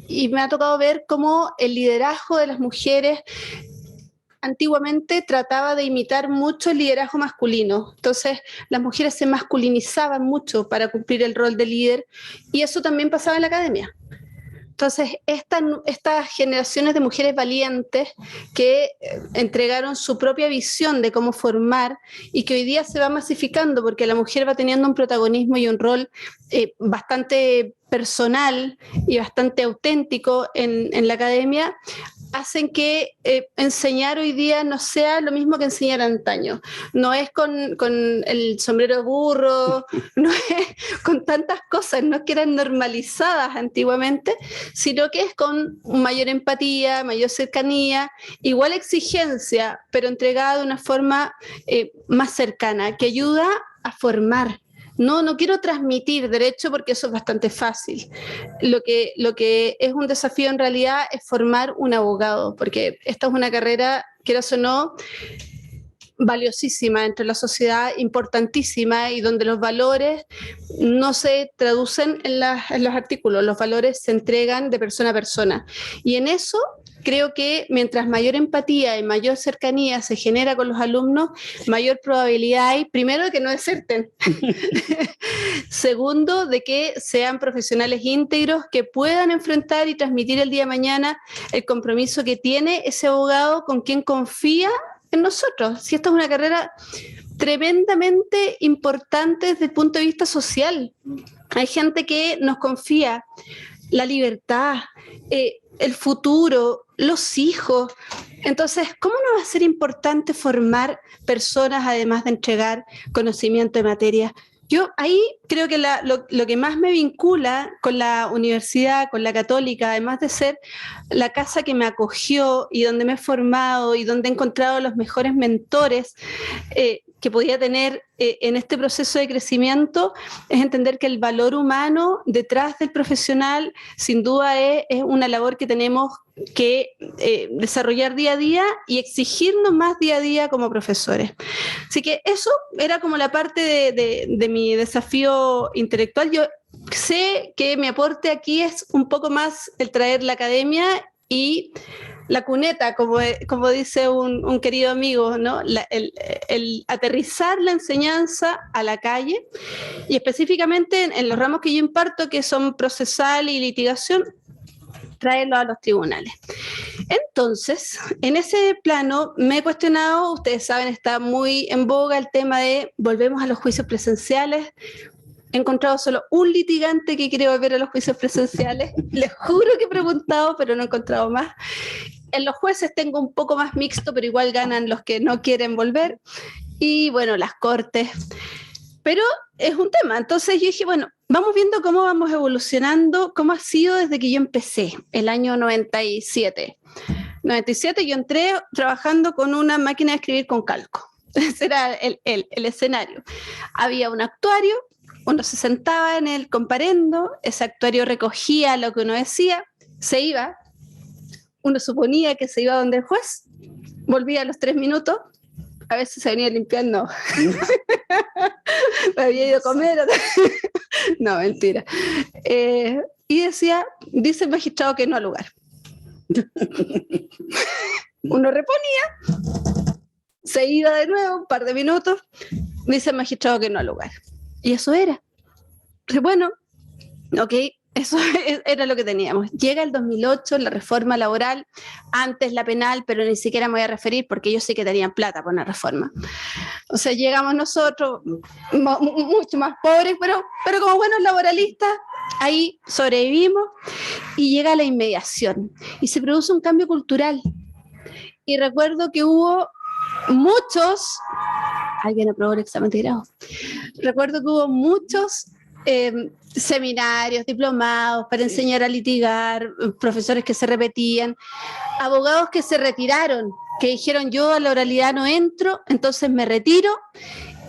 y me ha tocado ver cómo el liderazgo de las mujeres antiguamente trataba de imitar mucho el liderazgo masculino. Entonces, las mujeres se masculinizaban mucho para cumplir el rol de líder, y eso también pasaba en la academia. Entonces, estas generaciones de mujeres valientes que entregaron su propia visión de cómo formar y que hoy día se va masificando porque la mujer va teniendo un protagonismo y un rol bastante personal y bastante auténtico en la academia, hacen que enseñar hoy día no sea lo mismo que enseñar antaño. No es con el sombrero de burro, no es con tantas cosas, no es que eran normalizadas antiguamente, sino que es con mayor empatía, mayor cercanía, igual exigencia, pero entregada de una forma más cercana, que ayuda a formar. No quiero transmitir derecho porque eso es bastante fácil. Lo que es un desafío en realidad es formar un abogado, porque esta es una carrera, quieras o no, valiosísima entre la sociedad, importantísima, y donde los valores no se traducen en los artículos, los valores se entregan de persona a persona. Y en eso creo que mientras mayor empatía y mayor cercanía se genera con los alumnos, mayor probabilidad hay, primero, de que no deserten. Segundo, de que sean profesionales íntegros que puedan enfrentar y transmitir el día de mañana el compromiso que tiene ese abogado con quien confía en nosotros. Si esta es una carrera tremendamente importante desde el punto de vista social. Hay gente que nos confía la libertad, el futuro, los hijos. Entonces, ¿cómo no va a ser importante formar personas además de entregar conocimiento de materia? Yo ahí creo que lo que más me vincula con la universidad, con la Católica, además de ser la casa que me acogió y donde me he formado y donde he encontrado los mejores mentores que podía tener en este proceso de crecimiento, es entender que el valor humano detrás del profesional sin duda es una labor que tenemos que desarrollar día a día y exigirnos más día a día como profesores. Así que eso era como la parte de mi desafío intelectual. Yo sé que mi aporte aquí es un poco más el traer la academia y la cuneta, como dice un querido amigo, ¿no? El aterrizar la enseñanza a la calle, y específicamente en los ramos que yo imparto, que son procesal y litigación, traerlo a los tribunales. Entonces, en ese plano me he cuestionado, ustedes saben, está muy en boga el tema de volvemos a los juicios presenciales. He encontrado solo un litigante que quiere volver a los juicios presenciales. Les juro que he preguntado, pero no he encontrado más. En los jueces tengo un poco más mixto, pero igual ganan los que no quieren volver. Y bueno, las cortes. Pero es un tema. Entonces yo dije, bueno, vamos viendo cómo vamos evolucionando, cómo ha sido desde que yo empecé, el año 97. 97 yo entré trabajando con una máquina de escribir con calco. Ese era el escenario. Había un actuario, uno se sentaba en el comparendo, ese actuario recogía lo que uno decía, se iba, uno suponía que se iba donde el juez, volvía a los 3 minutos, a veces se venía limpiando, me había ido a comer, no, mentira, y decía, dice el magistrado que no al lugar. Uno reponía, se iba de nuevo, un par de minutos, dice el magistrado que no al lugar. Y eso era. Bueno, ok, Eso era lo que teníamos. Llega el 2008, la reforma laboral, antes la penal, pero ni siquiera me voy a referir porque ellos sí que tenían plata por una reforma. O sea, llegamos nosotros mucho más pobres, pero como buenos laboralistas, ahí sobrevivimos y llega la inmediación y se produce un cambio cultural. Y recuerdo que hubo muchos, alguien aprobó el examen de grado, recuerdo que hubo muchos seminarios, diplomados para enseñar a litigar, profesores que se repetían, abogados que se retiraron, que dijeron yo a la oralidad no entro, entonces me retiro,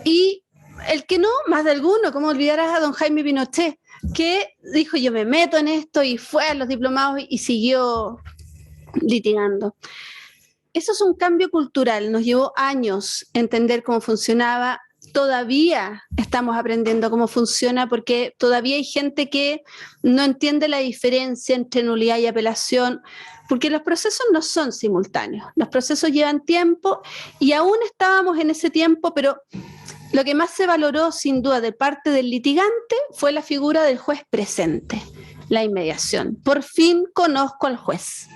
y el que no, más de alguno, como olvidarás a don Jaime Pinochet, que dijo yo me meto en esto y fue a los diplomados y siguió litigando. Eso es un cambio cultural, nos llevó años entender cómo funcionaba. Todavía estamos aprendiendo cómo funciona porque todavía hay gente que no entiende la diferencia entre nulidad y apelación, porque los procesos no son simultáneos, los procesos llevan tiempo y aún estábamos en ese tiempo, pero lo que más se valoró sin duda de parte del litigante fue la figura del juez presente, la inmediación. Por fin conozco al juez.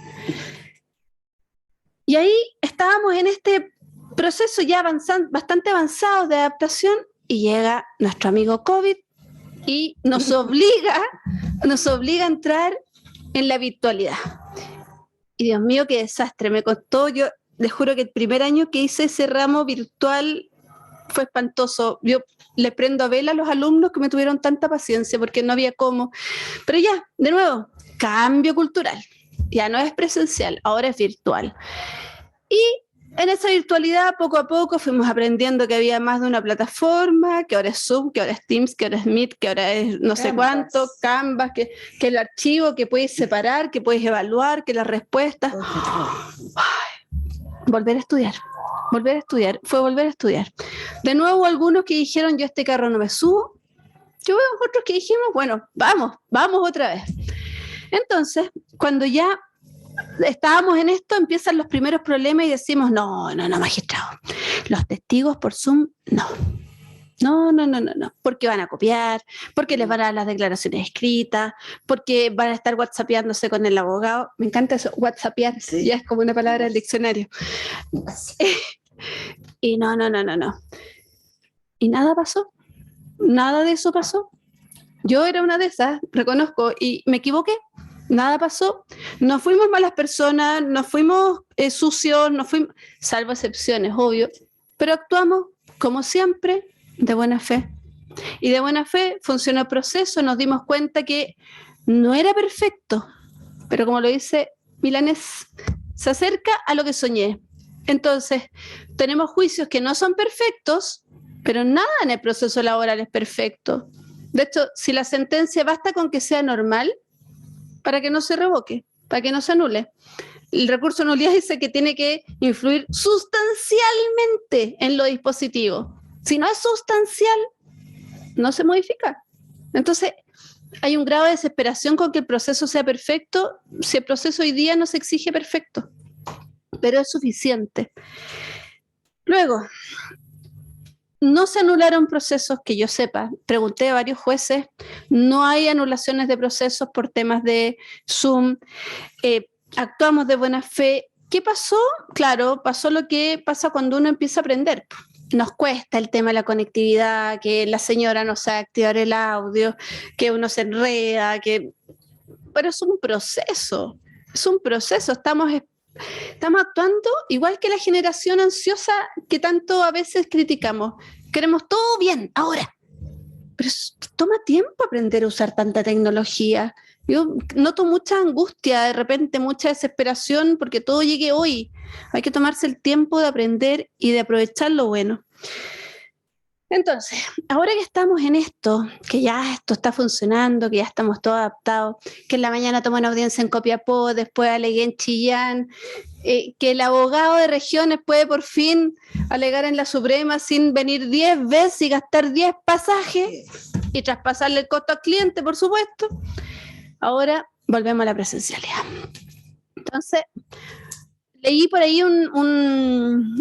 Y ahí estábamos en este proceso ya bastante avanzado de adaptación y llega nuestro amigo COVID y nos obliga a entrar en la virtualidad. Y Dios mío, qué desastre, me costó, yo les juro que el primer año que hice ese ramo virtual fue espantoso. Yo les prendo a vela a los alumnos que me tuvieron tanta paciencia porque no había cómo. Pero ya, de nuevo, cambio cultural. Ya no es presencial, ahora es virtual. Y en esa virtualidad, poco a poco, fuimos aprendiendo que había más de una plataforma, que ahora es Zoom, que ahora es Teams, que ahora es Meet, que ahora es no sé cuánto, Canvas, que el archivo que puedes separar, que puedes evaluar, que las respuestas. Volver a estudiar, fue volver a estudiar. De nuevo, algunos que dijeron, yo a este carro no me subo. Yo veo otros que dijimos, bueno, vamos otra vez. Entonces, cuando ya estábamos en esto, empiezan los primeros problemas y decimos, no, magistrado, los testigos por Zoom, no, porque van a copiar, porque les van a dar las declaraciones escritas, porque van a estar whatsappeándose con el abogado. Me encanta eso, whatsappear, sí. Ya es como una palabra del diccionario. Y no. Y nada pasó, nada de eso pasó. Yo era una de esas, reconozco, y me equivoqué. Nada pasó, no fuimos malas personas, no fuimos sucios, no fuimos, salvo excepciones, obvio, pero actuamos como siempre de buena fe. Y de buena fe funcionó el proceso, nos dimos cuenta que no era perfecto, pero como lo dice Milanés, se acerca a lo que soñé. Entonces, tenemos juicios que no son perfectos, pero nada en el proceso laboral es perfecto. De hecho, si la sentencia basta con que sea normal, para que no se revoque, para que no se anule. El recurso de nulidad dice que tiene que influir sustancialmente en lo dispositivo. Si no es sustancial, no se modifica. Entonces, hay un grado de desesperación con que el proceso sea perfecto, si el proceso hoy día no se exige perfecto, pero es suficiente. Luego, no se anularon procesos que yo sepa. Pregunté a varios jueces, no hay anulaciones de procesos por temas de Zoom. Actuamos de buena fe. ¿Qué pasó? Claro, pasó lo que pasa cuando uno empieza a aprender. Nos cuesta el tema de la conectividad, que la señora no sabe activar el audio, que uno se enreda, pero es un proceso, estamos actuando igual que la generación ansiosa que tanto a veces criticamos. Queremos todo bien, ahora. Pero toma tiempo aprender a usar tanta tecnología. Yo noto mucha angustia, de repente mucha desesperación porque todo llegue hoy. Hay que tomarse el tiempo de aprender y de aprovechar lo bueno. Entonces, ahora que estamos en esto, que ya esto está funcionando, que ya estamos todos adaptados, que en la mañana tomo una audiencia en Copiapó, después alegué en Chillán, que el abogado de regiones puede por fin alegar en la Suprema sin venir 10 veces y gastar 10 pasajes y traspasarle el costo al cliente, por supuesto. Ahora volvemos a la presencialidad. Entonces, leí por ahí una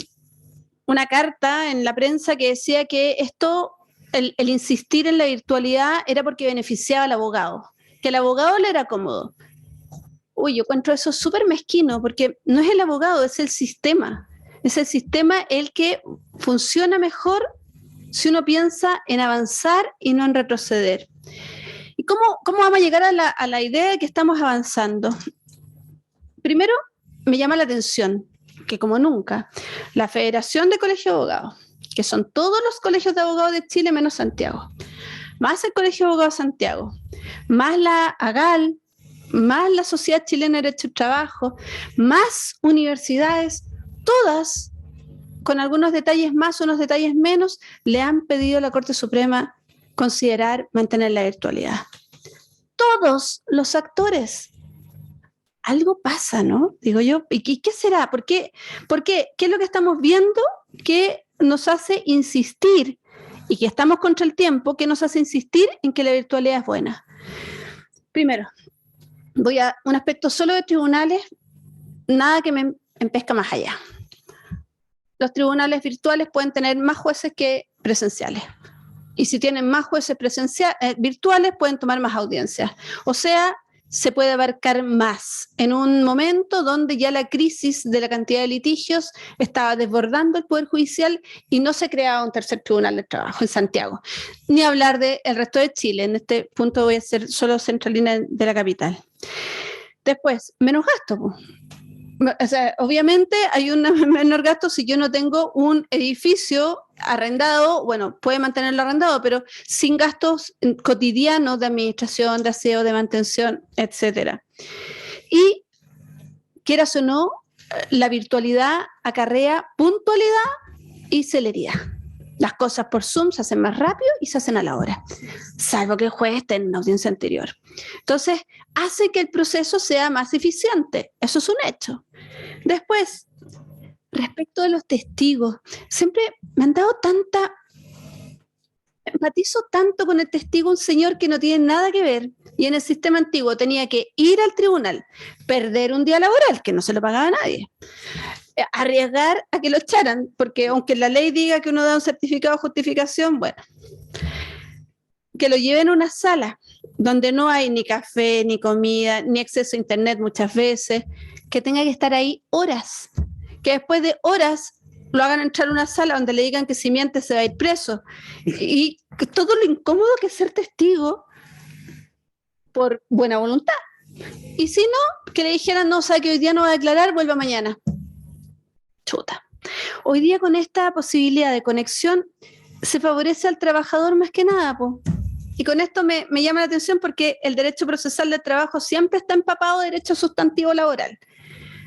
carta en la prensa que decía que esto, el insistir en la virtualidad era porque beneficiaba al abogado, que al abogado le era cómodo. Uy, yo encuentro eso súper mezquino, porque no es el abogado, es el sistema. Es el sistema el que funciona mejor si uno piensa en avanzar y no en retroceder. ¿Y cómo vamos a llegar a la idea de que estamos avanzando? Primero, me llama la atención que, como nunca, la Federación de Colegios de Abogados, que son todos los colegios de abogados de Chile menos Santiago, más el Colegio de Abogados de Santiago, más la AGAL, más la Sociedad Chilena de Derecho y Trabajo, más universidades, todas, con algunos detalles más, unos detalles menos, le han pedido a la Corte Suprema considerar mantener la virtualidad. Todos los actores. Algo pasa, ¿no? Digo yo, ¿y qué será? ¿Por qué? ¿Qué es lo que estamos viendo que nos hace insistir, y que estamos contra el tiempo, que nos hace insistir en que la virtualidad es buena? Primero, voy a un aspecto solo de tribunales, nada que me empezca más allá. Los tribunales virtuales pueden tener más jueces que presenciales. Y si tienen más jueces virtuales, pueden tomar más audiencias. O sea, se puede abarcar más en un momento donde ya la crisis de la cantidad de litigios estaba desbordando el Poder Judicial y no se creaba un tercer tribunal de trabajo en Santiago. Ni hablar del resto de Chile. En este punto voy a ser solo centralina de la capital. Después, menos gasto, pues. O sea, obviamente hay un menor gasto si yo no tengo un edificio arrendado, bueno, puede mantenerlo arrendado, pero sin gastos cotidianos de administración, de aseo, de mantención, etcétera. Y quieras o no, la virtualidad acarrea puntualidad y celeridad. Las cosas por Zoom se hacen más rápido y se hacen a la hora, salvo que el juez esté en una audiencia anterior. Entonces, hace que el proceso sea más eficiente. Eso es un hecho. Después, respecto de los testigos, siempre me han dado empatizo tanto con el testigo, un señor que no tiene nada que ver, y en el sistema antiguo tenía que ir al tribunal, perder un día laboral, que no se lo pagaba a nadie, arriesgar a que lo echaran, porque aunque la ley diga que uno da un certificado de justificación, bueno, que lo lleven a una sala donde no hay ni café, ni comida, ni acceso a internet muchas veces, que tenga que estar ahí horas, que después de horas lo hagan entrar a una sala donde le digan que si miente se va a ir preso, y todo lo incómodo que es ser testigo por buena voluntad. Y si no, que le dijeran, no, sabe que hoy día no va a declarar, vuelva mañana. Chuta. Hoy día con esta posibilidad de conexión se favorece al trabajador más que nada, po. Y con esto me llama la atención porque el derecho procesal del trabajo siempre está empapado de derecho sustantivo laboral.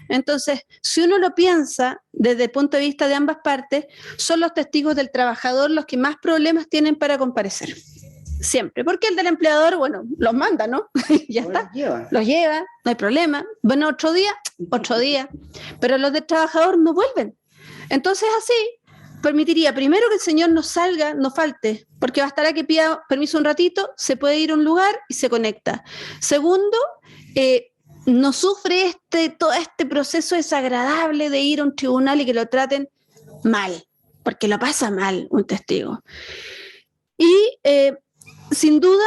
Entonces, si uno lo piensa desde el punto de vista de ambas partes, son los testigos del trabajador los que más problemas tienen para comparecer. Siempre. Porque el del empleador, bueno, los manda, ¿no? Ya está. Los lleva, no hay problema. Bueno, otro día. Pero los del trabajador no vuelven. Entonces, así permitiría, primero, que el señor no salga, no falte, porque bastará que pida permiso un ratito, se puede ir a un lugar y se conecta. Segundo, no sufre todo este proceso desagradable de ir a un tribunal y que lo traten mal, porque lo pasa mal un testigo. Y sin duda,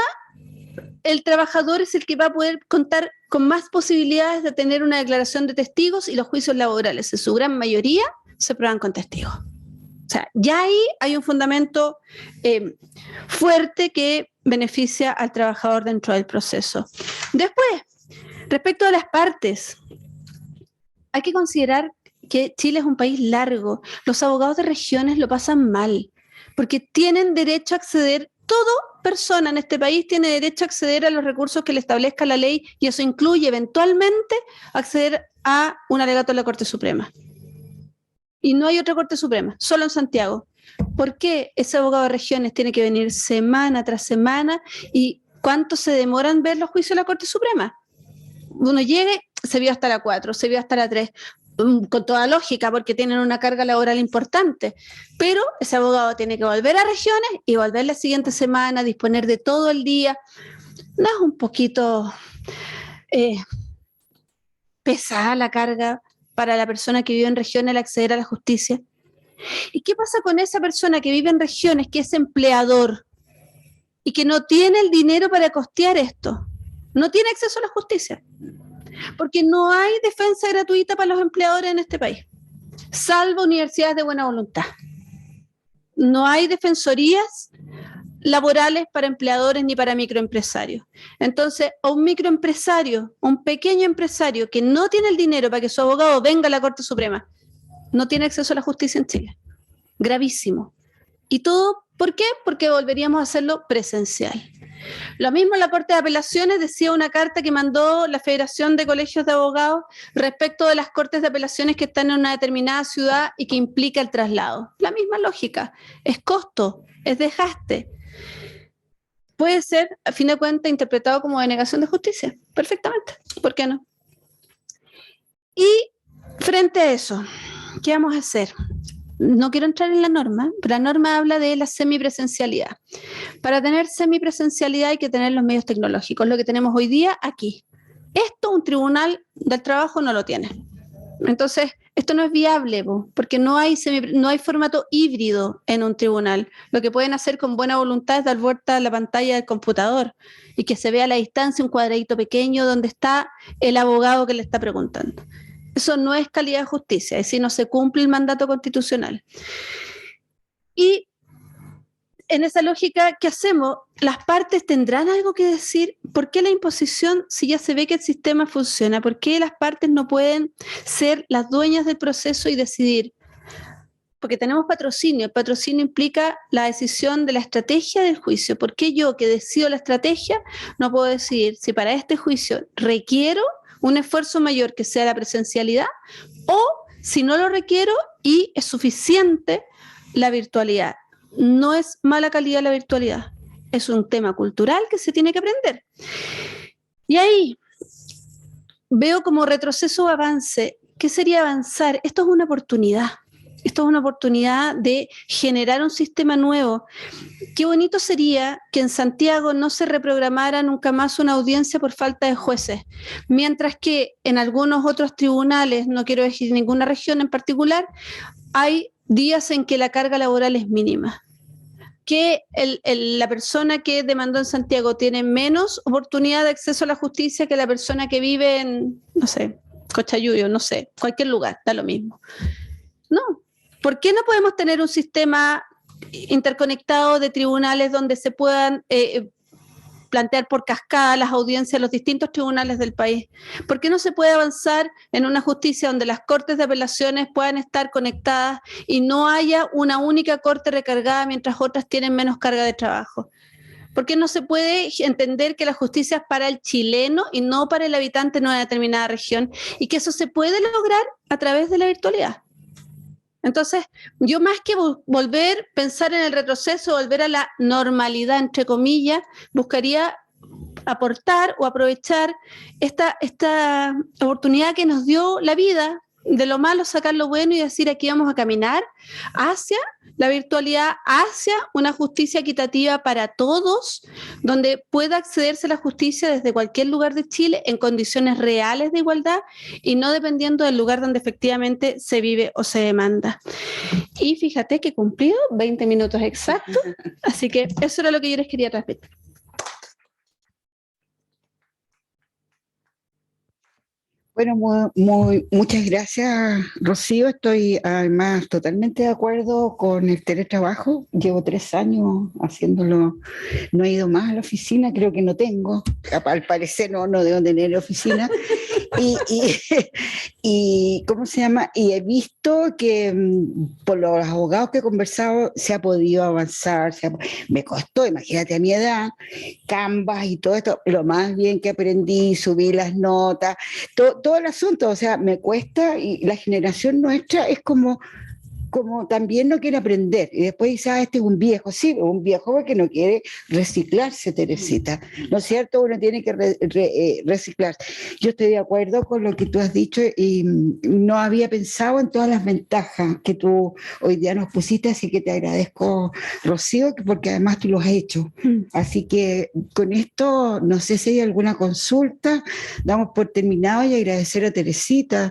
el trabajador es el que va a poder contar con más posibilidades de tener una declaración de testigos, y los juicios laborales, en su gran mayoría, se prueban con testigos. O sea, ya ahí hay un fundamento fuerte que beneficia al trabajador dentro del proceso. Después, respecto a las partes, hay que considerar que Chile es un país largo. Los abogados de regiones lo pasan mal, porque tienen derecho a acceder, toda persona en este país tiene derecho a acceder a los recursos que le establezca la ley, y eso incluye eventualmente acceder a un alegato de la Corte Suprema. Y no hay otra Corte Suprema, solo en Santiago. ¿Por qué ese abogado de regiones tiene que venir semana tras semana? ¿Y cuánto se demoran ver los juicios de la Corte Suprema? Uno llega, se vio hasta la 4, se vio hasta la 3, con toda lógica, porque tienen una carga laboral importante. Pero ese abogado tiene que volver a regiones y volver la siguiente semana, disponer de todo el día. ¿No es un poquito pesada la carga para la persona que vive en regiones al acceder a la justicia? ¿Y qué pasa con esa persona que vive en regiones, que es empleador y que no tiene el dinero para costear esto? no tiene acceso a la justicia, porque no hay defensa gratuita para los empleadores en este país, salvo universidades de buena voluntad. No hay defensorías laborales para empleadores ni para microempresarios. Entonces, a un microempresario, un pequeño empresario que no tiene el dinero para que su abogado venga a la Corte Suprema, no tiene acceso a la justicia en Chile. Gravísimo. ¿Y todo por qué? Porque volveríamos a hacerlo presencial. Lo mismo la Corte de Apelaciones decía una carta que mandó la Federación de Colegios de Abogados respecto de las Cortes de Apelaciones que están en una determinada ciudad y que implica el traslado. La misma lógica. Es costo, es desgaste. Puede ser, a fin de cuentas, interpretado como denegación de justicia. Perfectamente. ¿Por qué no? Y frente a eso, ¿qué vamos a hacer? No quiero entrar en la norma, pero la norma habla de la semipresencialidad. Para tener semipresencialidad hay que tener los medios tecnológicos, lo que tenemos hoy día aquí. Esto un tribunal del trabajo no lo tiene. Entonces, esto no es viable, porque no hay formato híbrido en un tribunal. Lo que pueden hacer con buena voluntad es dar vuelta a la pantalla del computador y que se vea a la distancia un cuadradito pequeño donde está el abogado que le está preguntando. Eso no es calidad de justicia, es decir, no se cumple el mandato constitucional. Y en esa lógica, ¿qué hacemos? ¿Las partes tendrán algo que decir? ¿Por qué la imposición, si ya se ve que el sistema funciona? ¿Por qué las partes no pueden ser las dueñas del proceso y decidir? Porque tenemos patrocinio. El patrocinio implica la decisión de la estrategia del juicio. ¿Por qué yo, que decido la estrategia, no puedo decidir si para este juicio requiero un esfuerzo mayor que sea la presencialidad o si no lo requiero y es suficiente la virtualidad? No es mala calidad la virtualidad, es un tema cultural que se tiene que aprender. Y ahí veo como retroceso o avance. ¿Qué sería avanzar? Esto es una oportunidad. Esto es una oportunidad de generar un sistema nuevo. Qué bonito sería que en Santiago no se reprogramara nunca más una audiencia por falta de jueces, mientras que en algunos otros tribunales, no quiero decir ninguna región en particular, hay días en que la carga laboral es mínima. Que la persona que demandó en Santiago tiene menos oportunidad de acceso a la justicia que la persona que vive en, no sé, Cochayuyo, no sé, cualquier lugar, da lo mismo. No. ¿Por qué no podemos tener un sistema interconectado de tribunales donde se puedan plantear por cascada las audiencias de los distintos tribunales del país? ¿Por qué no se puede avanzar en una justicia donde las cortes de apelaciones puedan estar conectadas y no haya una única corte recargada mientras otras tienen menos carga de trabajo? ¿Por qué no se puede entender que la justicia es para el chileno y no para el habitante de una determinada región? Y que eso se puede lograr a través de la virtualidad. Entonces, yo más que pensar en el retroceso, volver a la normalidad, entre comillas, buscaría aportar o aprovechar esta oportunidad que nos dio la vida, de lo malo sacar lo bueno y decir aquí vamos a caminar hacia la virtualidad, hacia una justicia equitativa para todos, donde pueda accederse a la justicia desde cualquier lugar de Chile en condiciones reales de igualdad y no dependiendo del lugar donde efectivamente se vive o se demanda. Y fíjate que he cumplido 20 minutos exactos, así que eso era lo que yo les quería transmitir. Bueno, muchas gracias, Rocío. Estoy además totalmente de acuerdo con el teletrabajo. Llevo 3 años haciéndolo. No he ido más a la oficina, creo que no tengo. Al parecer no debo tener oficina. Y ¿cómo se llama? Y he visto que por los abogados que he conversado se ha podido avanzar. Me costó, imagínate a mi edad, Canvas y todo esto. Lo más bien que aprendí, subí las notas, todo el asunto, o sea, me cuesta y la generación nuestra es como también no quiere aprender y después dice, este es un viejo, sí, un viejo porque no quiere reciclarse, Teresita, ¿no es cierto? Uno tiene que reciclarse. Yo estoy de acuerdo con lo que tú has dicho y no había pensado en todas las ventajas que tú hoy día nos pusiste, así que te agradezco, Rocío, porque además tú lo has hecho. Así que con esto, no sé si hay alguna consulta, damos por terminado y agradecer a Teresita,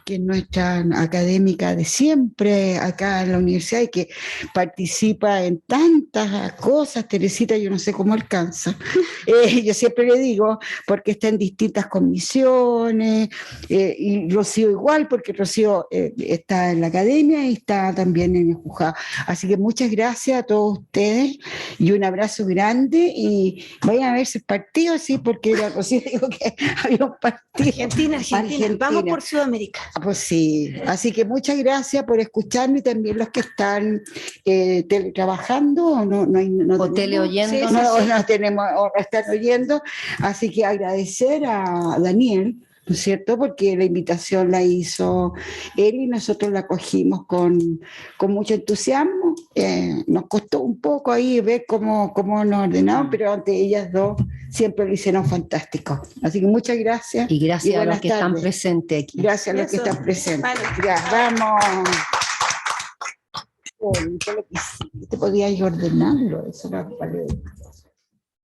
que es nuestra académica de siempre, acá en la universidad y que participa en tantas cosas. Teresita, yo no sé cómo alcanza. Yo siempre le digo, porque está en distintas comisiones, y Rocío igual, porque Rocío está en la academia y está también en el juzgado. Así que muchas gracias a todos ustedes y un abrazo grande, y vayan a verse el partido, sí, porque la Rocío dijo que había un partido. Argentina, vamos por Sudamérica. Pues sí, así que muchas gracias por escucharme, y también los que están teletrabajando o o teleoyendo. no tenemos, o están oyendo, así que agradecer a Daniel, ¿no es cierto? Porque la invitación la hizo él y nosotros la cogimos con mucho entusiasmo. Nos costó un poco ahí ver cómo nos ordenaron, pero ante ellas dos siempre lo hicieron fantástico. Así que muchas gracias. Y gracias a los que están tardes. presentes aquí. Gracias a los que están presentes. Vale. Ya, vamos. Te podías ordenarlo, eso era para